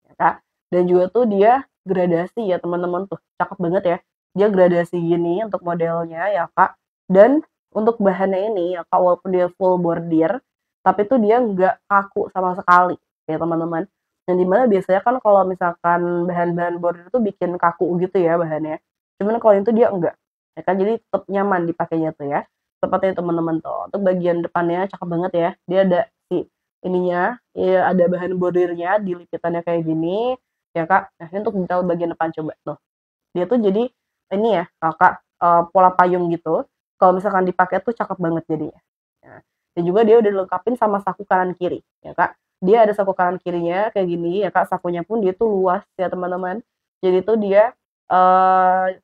ya Kak. Dan juga tuh dia gradasi ya teman-teman tuh. Cakep banget ya. Dia gradasi gini untuk modelnya ya Kak. Dan untuk bahannya ini ya Kak, walaupun dia full bordir, tapi tuh dia nggak kaku sama sekali ya teman-teman. Yang dimana biasanya kan kalau misalkan bahan-bahan bordir itu bikin kaku gitu ya bahannya. cuman kalau itu dia enggak, ya kan, jadi tetap nyaman dipakainya tuh ya. Seperti itu teman-teman tuh. Untuk bagian depannya cakep banget ya, dia ada si ininya, ya ada bahan bordirnya, dilipitannya kayak gini, ya Kak. Nah ini untuk detail bagian depan coba tuh. Dia tuh jadi ini ya Kakak, pola payung gitu, kalau misalkan dipakai tuh cakep banget jadinya. Nah, dan juga dia udah dilengkapin sama saku kanan kiri, ya Kak. Dia ada saku kanan kirinya kayak gini ya Kak, sakunya pun dia tuh luas ya teman-teman. Jadi tuh dia, eee,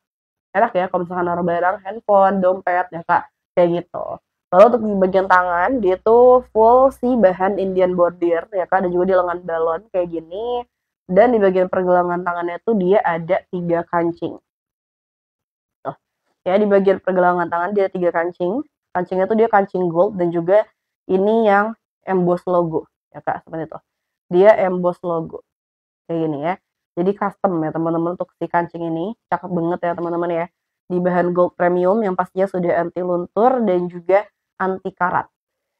enak ya kalau misalkan naruh barang, handphone, dompet ya Kak, kayak gitu. Lalu untuk di bagian tangan, dia tuh full si bahan Indian bordir ya Kak, dan juga di lengan balon kayak gini, dan di bagian pergelangan tangannya tuh dia ada 3 kancing. Tuh, ya di bagian pergelangan tangan dia ada 3 kancing, kancingnya tuh dia kancing gold dan juga ini yang emboss logo ya Kak, seperti itu. Dia emboss logo, kayak gini ya. Jadi custom ya teman-teman untuk si kancing ini, cakep banget ya teman-teman ya. Di bahan gold premium yang pastinya sudah anti luntur dan juga anti karat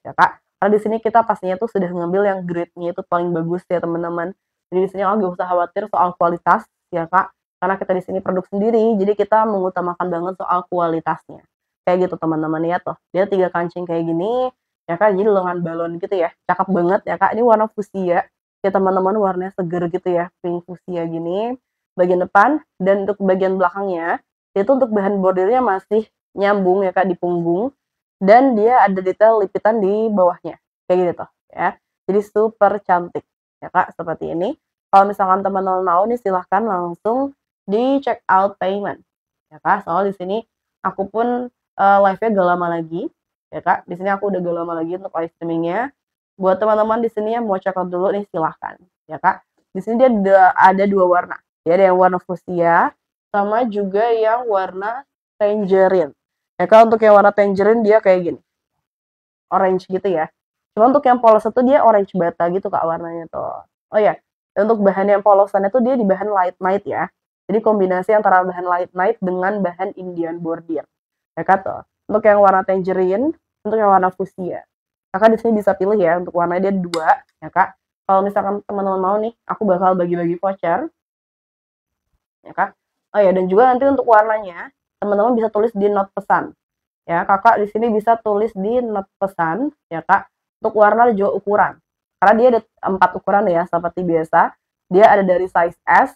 ya Kak. Karena di sini kita pastinya tuh sudah ngambil yang grade-nya itu paling bagus ya teman-teman. Jadi di sini Kakak nggak usah khawatir soal kualitas ya Kak, karena kita di sini produk sendiri, jadi kita mengutamakan banget soal kualitasnya. Kayak gitu teman-teman ya tuh. Dia 3 kancing kayak gini ya Kak, jadi lengan balon gitu ya. Cakep banget ya Kak. Ini warna fuchsia ya teman-teman, warnanya seger gitu ya, pink fuchsia gini. Bagian depan dan untuk bagian belakangnya, itu untuk bahan bordirnya masih nyambung ya Kak di punggung dan dia ada detail lipitan di bawahnya, kayak gitu tuh ya. Jadi super cantik ya Kak, seperti ini. Kalau misalkan teman-teman mau nih silahkan langsung di check out payment ya Kak. Soal di sini aku pun live-nya gak lama lagi ya Kak. Di sini aku udah gak lama lagi untuk live streamingnya. Buat teman-teman di sini yang mau check out dulu nih silahkan ya Kak. Di sini dia ada 2 warna. Ya, ada yang warna fuchsia sama juga yang warna tangerine. Ya Kak, untuk yang warna tangerine dia kayak gini, orange gitu ya. Cuma untuk yang polos itu dia orange bata gitu Kak warnanya tuh. Oh ya, untuk bahan yang polosannya tuh dia di bahan light night ya. Jadi kombinasi antara bahan light night dengan bahan Indian bordir. Ya Kak tuh. Untuk yang warna tangerine, untuk yang warna fuchsia. Kakak di sini bisa pilih ya untuk warnanya dia 2 ya Kak. Kalau misalkan teman-teman mau nih, aku bakal bagi-bagi voucher ya Kak. Oh ya, dan juga nanti untuk warnanya teman-teman bisa tulis di not pesan. Ya, Kakak di sini bisa tulis di not pesan ya Kak, untuk warna dan juga ukuran. Karena dia ada 4 ukuran ya seperti biasa. Dia ada dari size S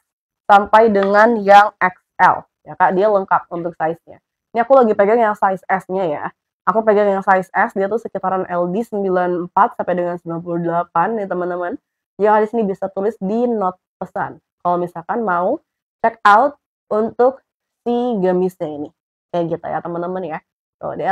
sampai dengan yang XL ya Kak, dia lengkap untuk size-nya. Ini aku lagi pegang yang size S-nya ya. Aku pegang yang size S, dia tuh sekitaran LD 94 sampai dengan 98 nih teman-teman. Yang di sini bisa tulis di not pesan. Kalau misalkan mau check out untuk si gamisnya ini. Kayak gitu ya teman-teman ya. Tuh, di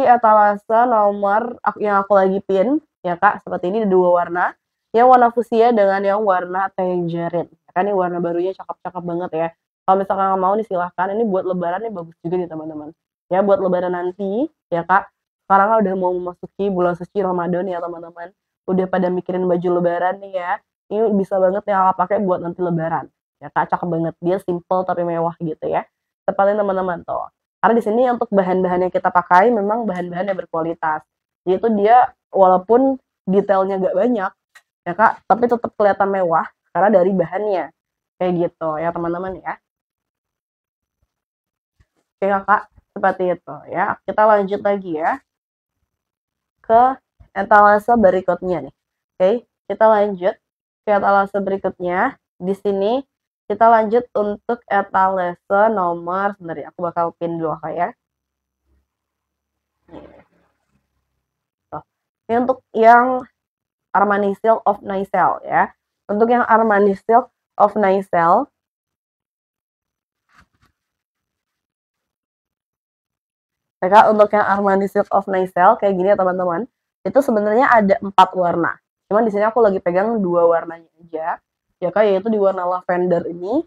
etalase nomor yang aku lagi pin ya Kak, seperti ini ada 2 warna. Yang warna fuchsia dengan yang warna tangerine. Kan ini warna barunya cakep-cakep banget ya. Kalau misalkan mau nih silahkan, ini buat lebaran nih bagus juga nih teman-teman. Ya buat lebaran nanti ya Kak. Sekarang kan udah mau memasuki bulan suci Ramadan ya teman-teman. Udah pada mikirin baju lebaran nih ya. Ini bisa banget ya Kakak pakai buat nanti lebaran. Ya Kak, cakep banget. Dia simple tapi mewah gitu ya. Tepatin teman-teman tuh. Karena di sini untuk bahan-bahan yang kita pakai memang bahan-bahan yang berkualitas. Jadi itu dia walaupun detailnya gak banyak, ya Kak, tapi tetap kelihatan mewah karena dari bahannya. Kayak gitu ya teman-teman ya. Oke Kakak, seperti itu ya. Kita lanjut lagi ya ke etalase berikutnya nih. Oke, kita lanjut ke etalase berikutnya. Di sini kita lanjut untuk etalase nomor, sebentar ya, aku bakal pin dulu Kak ya. Ini untuk yang Armani Silk of Nicelle ya. Untuk yang Armani Silk of Nicelle, mereka untuk yang Armani Silk of Nicelle kayak gini ya teman-teman. Itu sebenarnya ada 4 warna. Cuman di sini aku lagi pegang 2 warnanya aja. Ya Kak, yaitu di warna lavender ini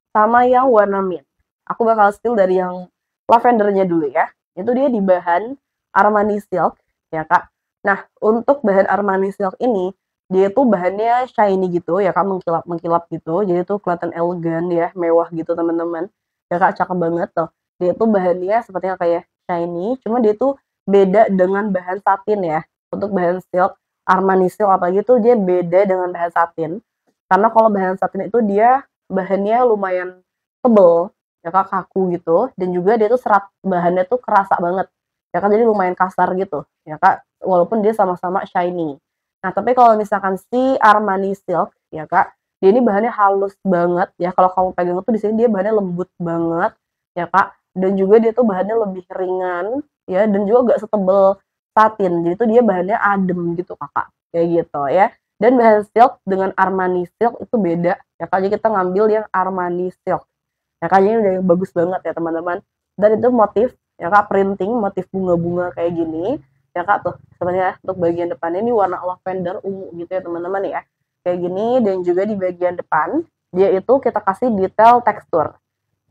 sama yang warna mint. Aku bakal steal dari yang lavendernya dulu ya. Itu dia di bahan Armani Silk ya Kak. Nah, untuk bahan Armani Silk ini dia tuh bahannya shiny gitu ya Kak, mengkilap-mengkilap gitu. Jadi tuh kelihatan elegan ya, mewah gitu teman-teman. Ya Kak, cakep banget tuh. Dia tuh bahannya sepertinya kayak shiny, cuma dia tuh beda dengan bahan satin ya. Untuk bahan silk, Armani Silk apalagi tuh dia beda dengan bahan satin. Karena kalau bahan satin itu dia bahannya lumayan tebel, ya Kak, kaku gitu, dan juga dia tuh serat bahannya tuh kerasa banget, ya Kak, jadi lumayan kasar gitu, ya Kak, walaupun dia sama-sama shiny. Nah, tapi kalau misalkan si Armani Silk, ya Kak, dia ini bahannya halus banget ya, kalau kamu pegang tuh di sini dia bahannya lembut banget, ya Kak, dan juga dia tuh bahannya lebih ringan, ya, dan juga gak setebel satin, jadi tuh dia bahannya adem gitu Kakak, kayak gitu ya. Dan bahan silk dengan Armani Silk itu beda, ya Kak, jadi kita ngambil yang Armani Silk. Ya Kak, ini udah bagus banget ya teman-teman. Dan itu motif, ya Kak, printing motif bunga-bunga kayak gini. Ya Kak, tuh sebenarnya untuk bagian depannya ini warna lavender ungu gitu ya teman-teman ya. Kayak gini, dan juga di bagian depan dia itu kita kasih detail tekstur.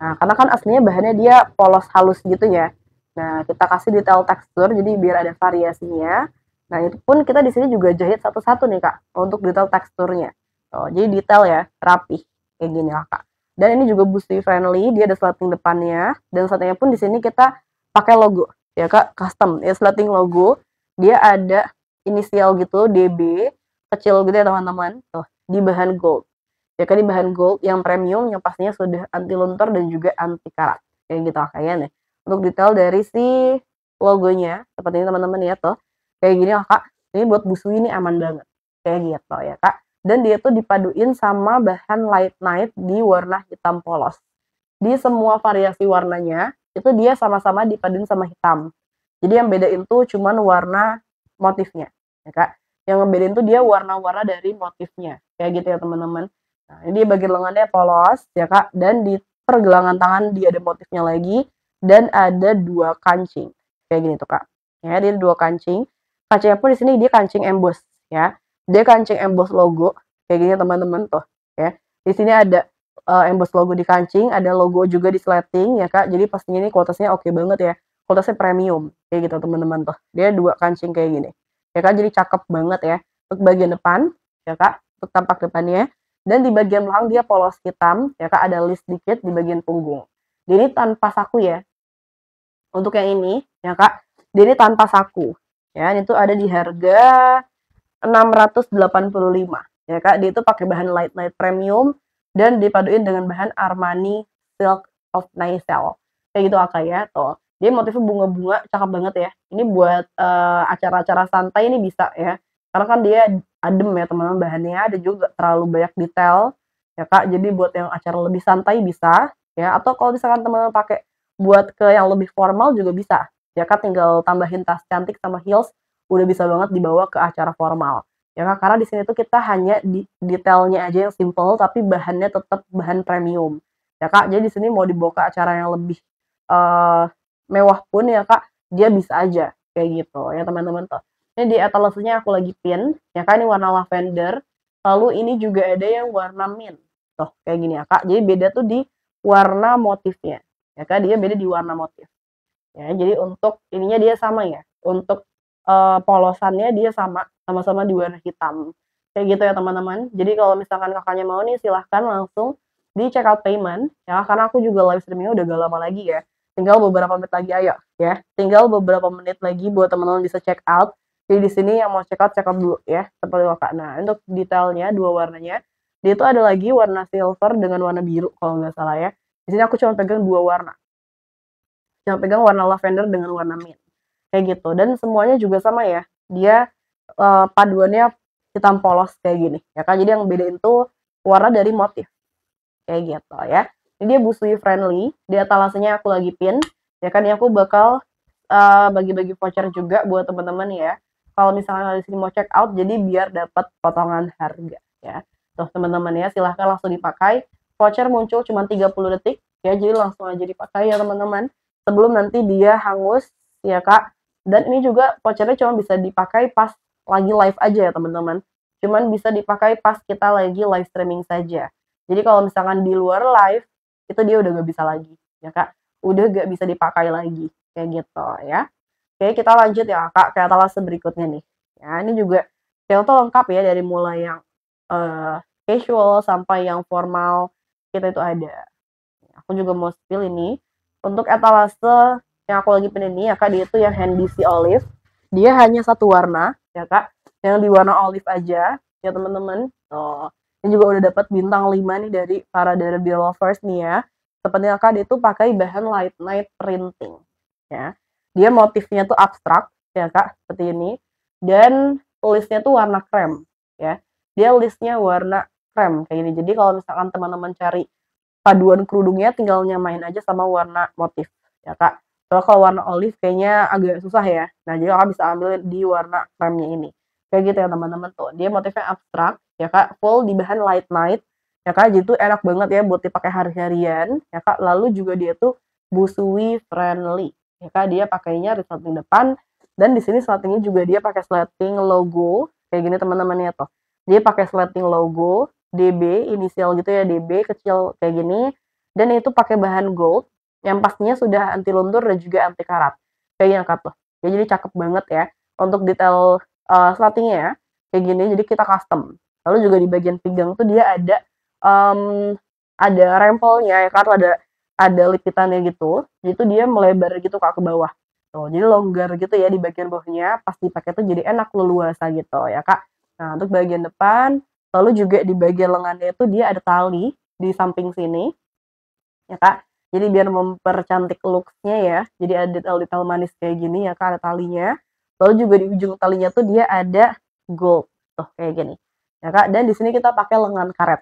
Nah, karena kan aslinya bahannya dia polos halus gitu ya. Nah, kita kasih detail tekstur jadi biar ada variasinya. Nah, itu pun kita di sini juga jahit satu-satu nih Kak untuk detail teksturnya. Oh, jadi detail ya, rapi kayak gini lah Kak. Dan ini juga busty friendly, dia ada slating depannya, dan slatingnya pun di sini kita pakai logo ya Kak, custom ya, slating logo. Dia ada inisial gitu, DB kecil gitu ya teman-teman. Tuh, di bahan gold. Ya kan, di bahan gold yang premium yang pastinya sudah anti luntur dan juga anti karat. Kayak gitu kayaknya nih. Untuk detail dari si logonya seperti ini teman-teman ya tuh. Kayak gini lah Kak. Ini buat busui ini aman banget. Kayak gitu ya Kak. Dan dia tuh dipaduin sama bahan light night di warna hitam polos. Di semua variasi warnanya itu dia sama-sama dipaduin sama hitam. Jadi yang bedain tuh cuman warna motifnya, ya Kak. Yang ngebedain tuh dia warna-warna dari motifnya. Kayak gitu ya teman-teman. Nah, ini bagian lengannya polos ya Kak, dan di pergelangan tangan dia ada motifnya lagi, dan ada 2 kancing. Kayak gini tuh Kak. Ya, dia 2 kancing. Kancingnya pun di sini dia kancing emboss ya. Dia kancing emboss logo kayak gini teman-teman tuh ya. Di sini ada emboss logo di kancing, ada logo juga di sleting ya Kak. Jadi pastinya ini kualitasnya oke banget ya. Kualitasnya premium kayak gitu teman-teman tuh. Dia 2 kancing kayak gini. Ya Kak, jadi cakep banget ya. Untuk bagian depan ya Kak, untuk tampak depannya. Dan di bagian belakang dia polos hitam, ya Kak, ada list dikit di bagian punggung. Dia ini tanpa saku ya. Untuk yang ini, ya Kak, dia ini tanpa saku. Ya, itu ada di harga 685. Ya Kak, dia itu pakai bahan light night premium dan dipaduin dengan bahan Armani Silk of Nicelle. Kayak gitu Kak ya, tuh. Dia motifnya bunga-bunga, cakep banget ya. Ini buat acara-acara santai ini bisa ya. Karena kan dia adem ya teman-teman bahannya, ada juga terlalu banyak detail ya Kak. Jadi buat yang acara lebih santai bisa ya, atau kalau misalkan teman-teman pakai buat ke yang lebih formal juga bisa. Ya Kak, tinggal tambahin tas cantik sama heels udah bisa banget dibawa ke acara formal. Ya Kak, karena di sini tuh kita hanya di detailnya aja yang simple tapi bahannya tetap bahan premium. Ya Kak, jadi di sini mau dibawa ke acara yang lebih uh, mewah pun ya Kak, dia bisa aja kayak gitu ya teman-teman tuh. Ini di etalasenya aku lagi pin, ya Kak, ini warna lavender. Lalu ini juga ada yang warna mint. Tuh, kayak gini ya Kak. Jadi beda tuh di warna motifnya. Ya Kak, dia beda di warna motif. Ya, jadi untuk ininya dia sama ya. Untuk polosannya dia sama-sama di warna hitam. Kayak gitu ya teman-teman. Jadi kalau misalkan Kakaknya mau nih silahkan langsung di check out payment ya, karena aku juga live streamingnya udah gak lama lagi ya. Tinggal beberapa menit lagi ayo ya. Tinggal beberapa menit lagi buat teman-teman bisa check out. Jadi di sini yang mau check out dulu ya, seperti Kakak. Nah, untuk detailnya dua warnanya, dia itu ada lagi warna silver dengan warna biru kalau nggak salah ya. Di sini aku cuma pegang dua warna. Cuma pegang warna lavender dengan warna mint. Kayak gitu, dan semuanya juga sama ya, dia paduannya hitam polos kayak gini ya Kak, jadi yang bedain tuh warna dari motif kayak gitu ya. Ini dia busui friendly, di etalasenya aku lagi pin ya kan, ya aku bakal bagi-bagi voucher juga buat teman-teman ya. Kalau misalnya di sini mau check out, jadi biar dapat potongan harga ya. Tuh teman-teman ya, silahkan langsung dipakai. Voucher muncul cuma 30 detik ya, jadi langsung aja dipakai ya teman-teman. Sebelum nanti dia hangus ya Kak. Dan ini juga vouchernya cuma bisa dipakai pas lagi live aja ya teman-teman. Cuman bisa dipakai pas kita lagi live streaming saja. Jadi kalau misalkan di luar live, itu dia udah gak bisa lagi ya Kak. Udah gak bisa dipakai lagi kayak gitu ya. Oke, kita lanjut ya Kak ke etalase berikutnya nih. Ya, ini juga sale tuh lengkap ya, dari mulai yang casual sampai yang formal kita itu ada. Aku juga mau spill ini. Untuk etalase yang aku lagi pilih ini ya Kak, dia itu yang Handy Sea Olive. Dia hanya satu warna ya Kak, yang di warna olive aja ya teman-teman. Oh, ini juga udah dapat bintang 5 nih dari para Derby Lovers nih ya. seperti kakak dia tuh pakai bahan light night printing ya. Dia motifnya tuh abstrak ya kak, seperti ini, dan listnya tuh warna krem ya. Dia listnya warna krem kayak gini. Jadi kalau misalkan teman-teman cari paduan kerudungnya tinggal nyamain aja sama warna motif ya kak. Kalau warna olive kayaknya agak susah ya. Nah jadi kakak bisa ambil di warna kremnya ini. Kayak gitu ya teman-teman tuh. Dia motifnya abstrak ya kak, full di bahan light night ya kak. Jadi tuh enak banget ya buat dipakai hari-harian ya kak. Lalu juga dia tuh busui friendly ya kak. Dia pakainya resleting depan, dan di sini sletingnya juga dia pakai sleting logo kayak gini teman-teman ya tuh. Dia pakai sleting logo DB, inisial gitu ya, DB kecil kayak gini, dan itu pakai bahan gold yang pastinya sudah anti luntur dan juga anti karat kayak gini kak tuh ya. Jadi cakep banget ya untuk detail slatingnya ya kayak gini. Jadi kita custom. Lalu juga di bagian pinggang tuh dia um, ada rempelnya ya kak, ada lipitannya gitu. Jadi tuh dia melebar gitu kak ke bawah tuh, jadi longgar gitu ya di bagian bawahnya, pas dipakai tuh jadi enak leluasa gitu ya kak. Nah untuk bagian depan, lalu juga di bagian lengannya itu dia ada tali di samping sini ya kak. Jadi biar mempercantik looks-nya ya, jadi ada detail-detail manis kayak gini ya kak, ada talinya. Lalu juga di ujung talinya tuh dia ada gold tuh kayak gini ya kak. Dan di sini kita pakai lengan karet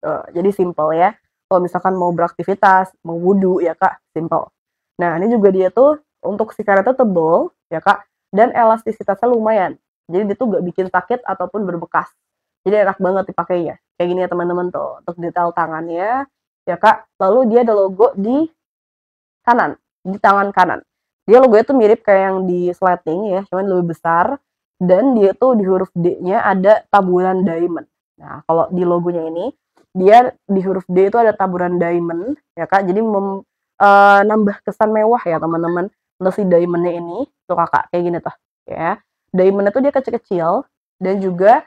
tuh, jadi simple ya. Kalau misalkan mau beraktivitas, mau wudhu ya kak, simple. Nah ini juga dia tuh untuk si karetnya tebel ya kak, dan elastisitasnya lumayan. Jadi dia tuh gak bikin sakit ataupun berbekas. Jadi enak banget dipakai ya. Kayak gini ya teman-teman tuh untuk detail tangannya ya kak. Lalu dia ada logo di kanan, di tangan kanan. Dia logonya tuh mirip kayak yang di slating ya, cuman lebih besar, dan dia tuh di huruf D-nya ada taburan diamond. Nah, kalau di logonya ini, dia di huruf D itu ada taburan diamond ya kak. Jadi nambah kesan mewah ya teman-teman. Untuk si diamondnya ini tuh kakak kayak gini tuh ya. Diamondnya tuh dia kecil-kecil dan juga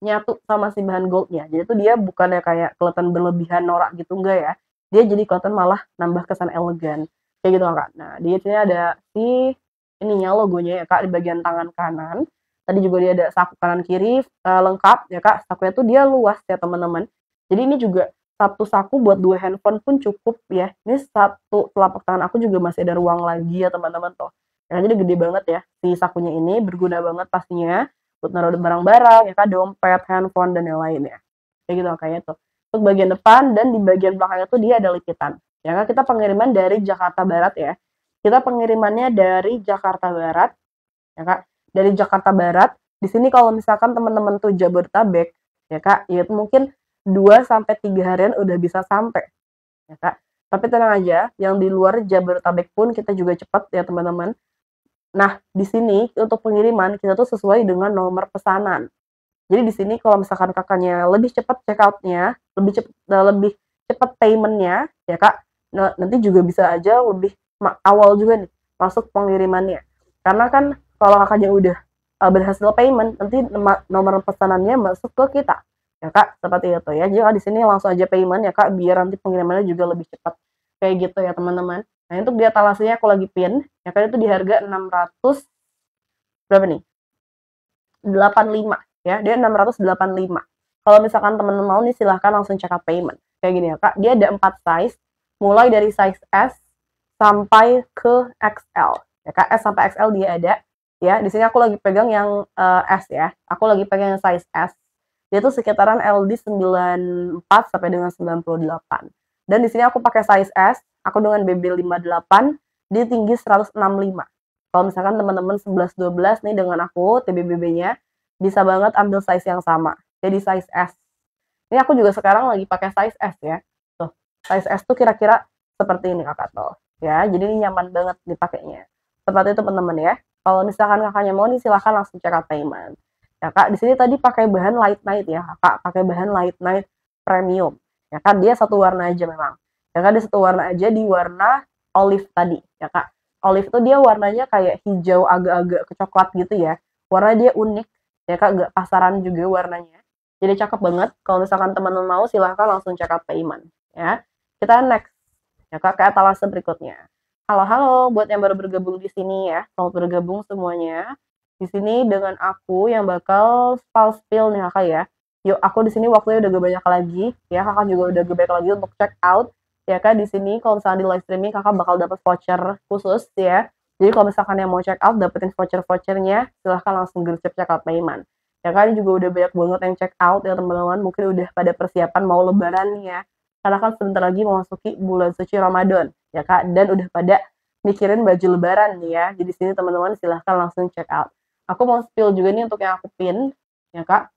nyatu sama si bahan goldnya. Jadi tuh dia bukannya kayak kelihatan berlebihan norak gitu, enggak ya. Dia jadi kelihatan malah nambah kesan elegan kayak gitu kak. Nah di sini ada si ininya logonya ya kak di bagian tangan kanan. Tadi juga dia ada saku kanan kiri lengkap ya kak. Sakunya tuh dia luas ya teman-teman. Jadi ini juga satu saku buat 2 handphone pun cukup ya. Ini satu telapak tangan aku juga masih ada ruang lagi ya teman-teman tuh. Ya, jadi gede banget ya si sakunya ini, berguna banget pastinya buat naruh barang-barang ya kan, dompet, handphone dan yang lainnya. Kayak gitu kayaknya tuh. Untuk bagian depan dan di bagian belakangnya tuh dia ada lipitan. Ya kan kita pengiriman dari Jakarta Barat ya. Kita pengirimannya dari Jakarta Barat ya kak. Dari Jakarta Barat. Di sini kalau misalkan teman-teman tuh Jabodetabek ya kak, ya itu mungkin 2 sampai 3 harian udah bisa sampai ya kak. Tapi tenang aja, yang di luar Jabodetabek pun kita juga cepat ya teman-teman. Nah, di sini untuk pengiriman kita tuh sesuai dengan nomor pesanan. Jadi di sini kalau misalkan kakaknya lebih cepat check out-nya, lebih cepat payment-nya ya kak, nah, nanti juga bisa aja lebih awal juga nih masuk pengirimannya. Karena kan kalau kakaknya udah berhasil payment, nanti nomor pesanannya masuk ke kita. Ya kak, seperti itu ya. Jadi di sini langsung aja payment ya kak, biar nanti pengirimannya juga lebih cepat. Kayak gitu ya teman-teman. Nah untuk dia talasnya aku lagi pin, ya kan itu di harga 600 berapa nih? 85 ya, dia 685. Kalau misalkan teman-teman mau nih silahkan langsung check out payment. Kayak gini ya kak, dia ada 4 size, mulai dari size S sampai ke XL. Ya kak, S sampai XL dia ada. Ya, di sini aku lagi pegang yang S ya. Aku lagi pegang yang size S. Dia tuh sekitaran LD 94 sampai dengan 98. Dan di sini aku pakai size S, aku dengan BB 58, dia tinggi 165. Kalau misalkan teman-teman 11-12 nih dengan aku, TBBB-nya, bisa banget ambil size yang sama. Jadi size S. Ini aku juga sekarang lagi pakai size S ya. Tuh, size S tuh kira-kira seperti ini kakak tuh. Ya, jadi ini nyaman banget dipakainya. Seperti itu teman-teman ya. Kalau misalkan kakaknya mau nih silahkan langsung check out payment. Ya kak, di sini tadi pakai bahan light night ya kak, pakai bahan light night premium. Ya kan dia satu warna aja memang. Ya kan dia satu warna aja di warna olive tadi ya kak. Olive itu dia warnanya kayak hijau agak-agak kecoklat gitu ya. Warna dia unik ya kak, gak pasaran juga warnanya. Jadi cakep banget. Kalau misalkan teman-teman mau silahkan langsung check out payment ya. Kita next ya kak ke etalase berikutnya. Halo buat yang baru bergabung di sini ya. Selamat bergabung semuanya. Di sini dengan aku yang bakal spill nih kakak ya. Yuk, aku di sini waktunya udah gak banyak lagi, ya kakak juga udah gak banyak lagi untuk check out, ya kak. Di sini kalau misalnya di live streaming kakak bakal dapat voucher khusus ya. Jadi kalau misalkan yang mau check out dapetin vouchernya, silahkan langsung gercep check out payment. Ya kan juga udah banyak banget yang check out ya teman-teman. Mungkin udah pada persiapan mau lebaran nih ya. Karena kan sebentar lagi memasuki bulan suci Ramadan, ya kak. Dan udah pada mikirin baju lebaran nih ya. Jadi sini teman-teman silahkan langsung check out. Aku mau spill juga nih untuk yang aku pin, ya kak.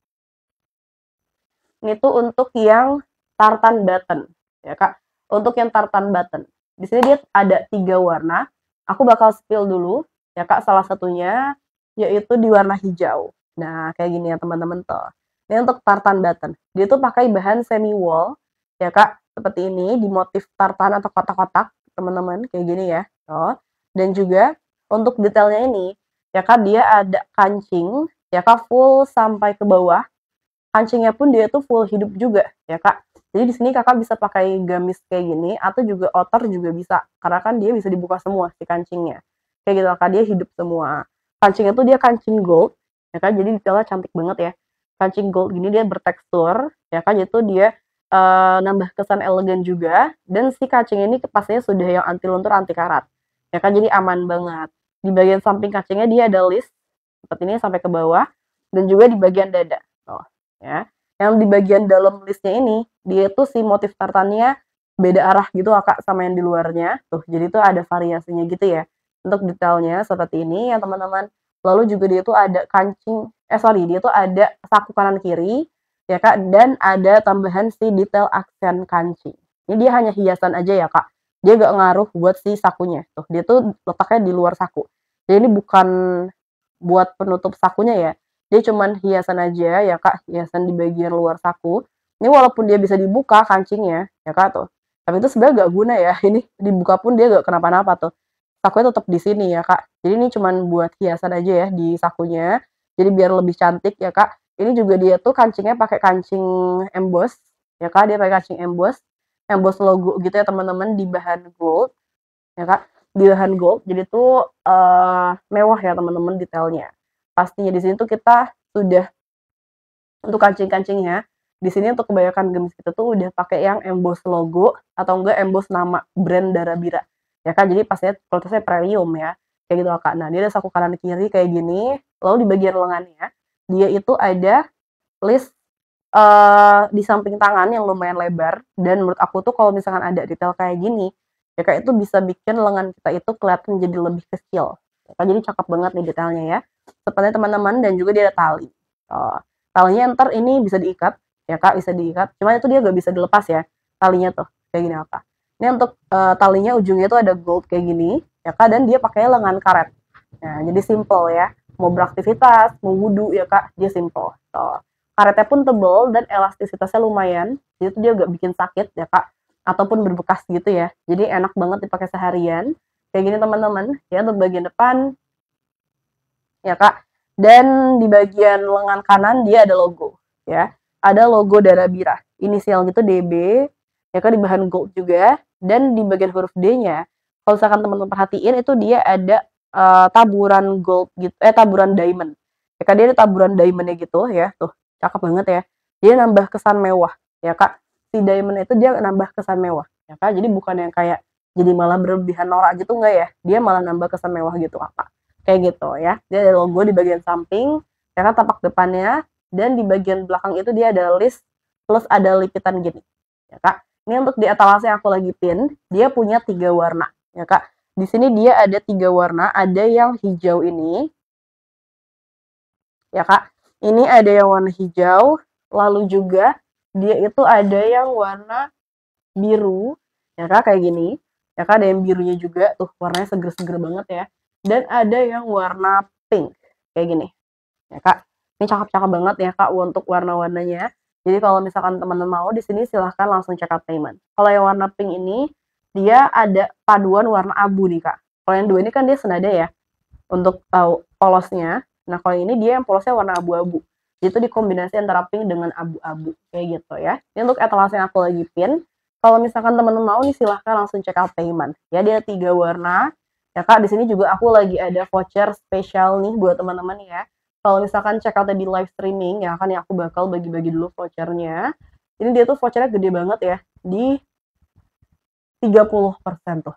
Ini tuh untuk yang tartan button, ya kak. Untuk yang tartan button, di sini dia ada 3 warna. Aku bakal spill dulu, ya kak. Salah satunya yaitu di warna hijau. Nah, kayak gini ya teman-teman tuh. Ini untuk tartan button. Dia tuh pakai bahan semi wool, ya kak. Seperti ini di motif tartan atau kotak-kotak, teman-teman, kayak gini ya. Tuh. Dan juga untuk detailnya ini, ya kak, dia ada kancing, ya kak, full sampai ke bawah. Kancingnya pun dia tuh full hidup juga, ya kak. Jadi di sini kakak bisa pakai gamis kayak gini, atau juga outer juga bisa, karena kan dia bisa dibuka semua si kancingnya. Kayak gitu kak, dia hidup semua. Kancingnya tuh dia kancing gold, ya kan. Jadi detailnya cantik banget ya. Kancing gold gini dia bertekstur, ya kan. Itu dia nambah kesan elegan juga. Dan si kancing ini pastinya sudah yang anti luntur, anti karat, ya kan. Jadi aman banget. Di bagian samping kancingnya dia ada list seperti ini sampai ke bawah, dan juga di bagian dada. Oh, ya. Yang di bagian dalam listnya ini, dia tuh si motif tartannya beda arah gitu kak sama yang di luarnya. Tuh, jadi tuh ada variasinya gitu ya. Untuk detailnya seperti ini ya teman-teman. Lalu juga dia tuh ada kancing, dia tuh ada saku kanan kiri, ya kak, dan ada tambahan si detail aksen kancing. Ini dia hanya hiasan aja ya kak. Dia gak ngaruh buat si sakunya. Tuh, dia tuh letaknya di luar saku. Jadi ini bukan buat penutup sakunya ya. Dia cuman hiasan aja ya kak, hiasan di bagian luar saku. Ini walaupun dia bisa dibuka kancingnya, ya kak tuh. Tapi itu sebenarnya gak guna ya. Ini dibuka pun dia gak kenapa-napa tuh. Sakunya tetap di sini ya kak. Jadi ini cuman buat hiasan aja ya di sakunya. Jadi biar lebih cantik ya kak. Ini juga dia tuh kancingnya pakai kancing emboss, ya kak. Dia pakai kancing emboss logo gitu ya teman-teman, di bahan gold, ya kak. Di bahan gold, jadi tuh mewah ya teman-teman detailnya. Pastinya di sini tuh kita sudah untuk kancing-kancingnya, di sini untuk kebanyakan gamis kita tuh udah pakai yang emboss logo atau enggak emboss nama brand Darabira. Ya kan, jadi pastinya kualitasnya premium ya. Kayak gitu kak. Nah, dia ada saku kanan kiri kayak gini. Lalu di bagian lengannya, dia itu ada list di samping tangan yang lumayan lebar, dan menurut aku tuh kalau misalkan ada detail kayak gini, ya kayak itu bisa bikin lengan kita itu kelihatan jadi lebih kecil. Ya, jadi cakep banget nih detailnya ya. Sepertinya teman-teman, dan juga dia ada tali. Oh, talinya ntar ini bisa diikat, ya kak, bisa diikat. Cuman itu dia gak bisa dilepas ya, talinya tuh kayak gini apa. Ini untuk talinya ujungnya tuh ada gold kayak gini, ya kak, dan dia pakai lengan karet. Nah, jadi simple ya. Mau beraktivitas, mau wudhu ya kak, dia simple. Tuh. Karetnya pun tebal dan elastisitasnya lumayan, jadi itu dia gak bikin sakit ya kak, ataupun berbekas gitu ya. Jadi enak banget dipakai seharian. Kayak gini teman-teman, ya untuk bagian depan, ya kak. Dan di bagian lengan kanan dia ada logo, ya. Ada logo Darabira, inisial gitu DB, ya kak, di bahan gold juga. Dan di bagian huruf D-nya, kalau misalkan teman-teman perhatiin itu dia ada taburan gold gitu, taburan diamond. Ya kak, dia ada taburan diamondnya gitu ya, tuh cakep banget ya. Dia nambah kesan mewah, ya kak. Si diamond itu dia nambah kesan mewah, ya kak. Jadi bukan yang kayak jadi malah berlebihan norak gitu enggak ya. Dia malah nambah kesan mewah gitu kak. Kayak gitu ya. Dia ada logo di bagian samping, ya kan, tapak depannya, dan di bagian belakang itu dia ada list plus ada lipitan gini, ya kak. Ini untuk di etalase yang aku lagi pin, dia punya 3 warna, ya kak. Di sini dia ada 3 warna, ada yang hijau ini, ya kak. Ini ada yang warna hijau, lalu juga dia itu ada yang warna biru, ya kak, kayak gini, ya kak. Ada yang birunya juga, tuh warnanya seger-seger banget ya. Dan ada yang warna pink, kayak gini, ya kak. Ini cakep-cakep banget ya kak untuk warna-warnanya. Jadi kalau misalkan teman-teman mau di sini silahkan langsung check out payment. Kalau yang warna pink ini dia ada paduan warna abu nih kak. Kalau yang dua ini kan dia senada ya untuk tahu polosnya. Nah kalau ini dia yang polosnya warna abu-abu. Itu dikombinasi antara pink dengan abu-abu kayak gitu ya. Ini untuk etalase yang aku lagi pin. Kalau misalkan teman-teman mau nih silahkan langsung check out payment. Ya dia 3 warna. Ya kak, di sini juga aku lagi ada voucher spesial nih buat teman-teman ya. kalau misalkan check out di live streaming ya kan, ya aku bakal bagi-bagi dulu vouchernya. Ini dia tuh vouchernya gede banget ya, di 30% tuh.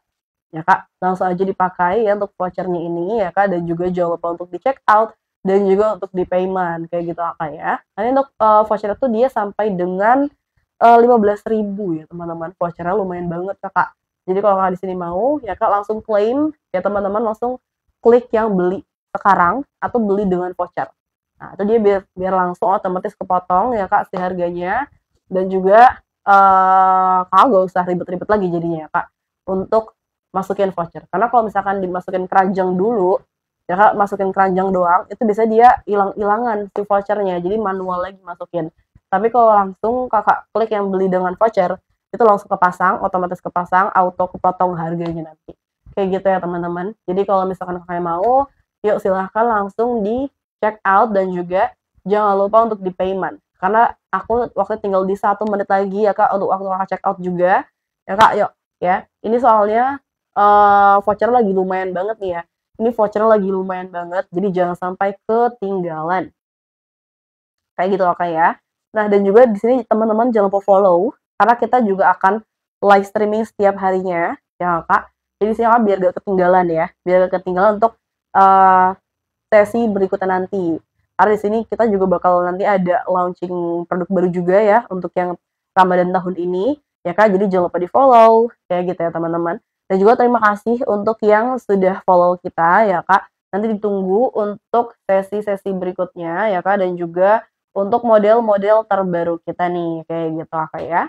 Ya Kak, langsung aja dipakai ya untuk vouchernya ini ya Kak, dan juga jangan lupa untuk di check out dan juga untuk di payment kayak gitu Kak ya. Nah ini untuk voucher itu dia sampai dengan 15.000 ya teman-teman. Vouchernya lumayan banget Kak. Jadi kalau Kakak di sini mau ya Kak langsung claim ya teman-teman, langsung klik yang beli sekarang atau beli dengan voucher. Nah, itu dia biar biar langsung otomatis kepotong ya Kak si harganya, dan juga Kakak gak usah ribet-ribet lagi jadinya ya Kak untuk masukin voucher. Karena kalau misalkan dimasukin keranjang dulu, ya Kak, masukin keranjang doang, itu bisa dia hilang-hilangan si vouchernya, jadi manual lagi masukin. Tapi kalau langsung Kakak klik yang beli dengan voucher, itu langsung kepasang, otomatis kepasang, auto kepotong harganya nanti. Kayak gitu ya teman-teman. Jadi kalau misalkan Kakak mau, yuk silahkan langsung di check out dan juga jangan lupa untuk di payment. Karena aku waktu tinggal di 1 menit lagi ya Kak untuk waktu Kakak check out juga. Ya Kak, yuk ya. Ini soalnya voucher lagi lumayan banget nih ya. Ini voucher lagi lumayan banget, jadi jangan sampai ketinggalan. Kayak gitu Kak ya. Nah, dan juga di sini teman-teman jangan lupa follow karena kita juga akan live streaming setiap harinya ya Kak. Jadi sini Kakak biar gak ketinggalan ya, biar gak ketinggalan untuk sesi berikutnya nanti. Karena di sini kita juga bakal nanti ada launching produk baru juga ya untuk yang Ramadan tahun ini ya Kak. Jadi jangan lupa di-follow kayak gitu ya teman-teman. Dan juga terima kasih untuk yang sudah follow kita ya Kak. Nanti ditunggu untuk sesi-sesi berikutnya ya Kak, dan juga untuk model-model terbaru kita nih kayak gitu Kak ya.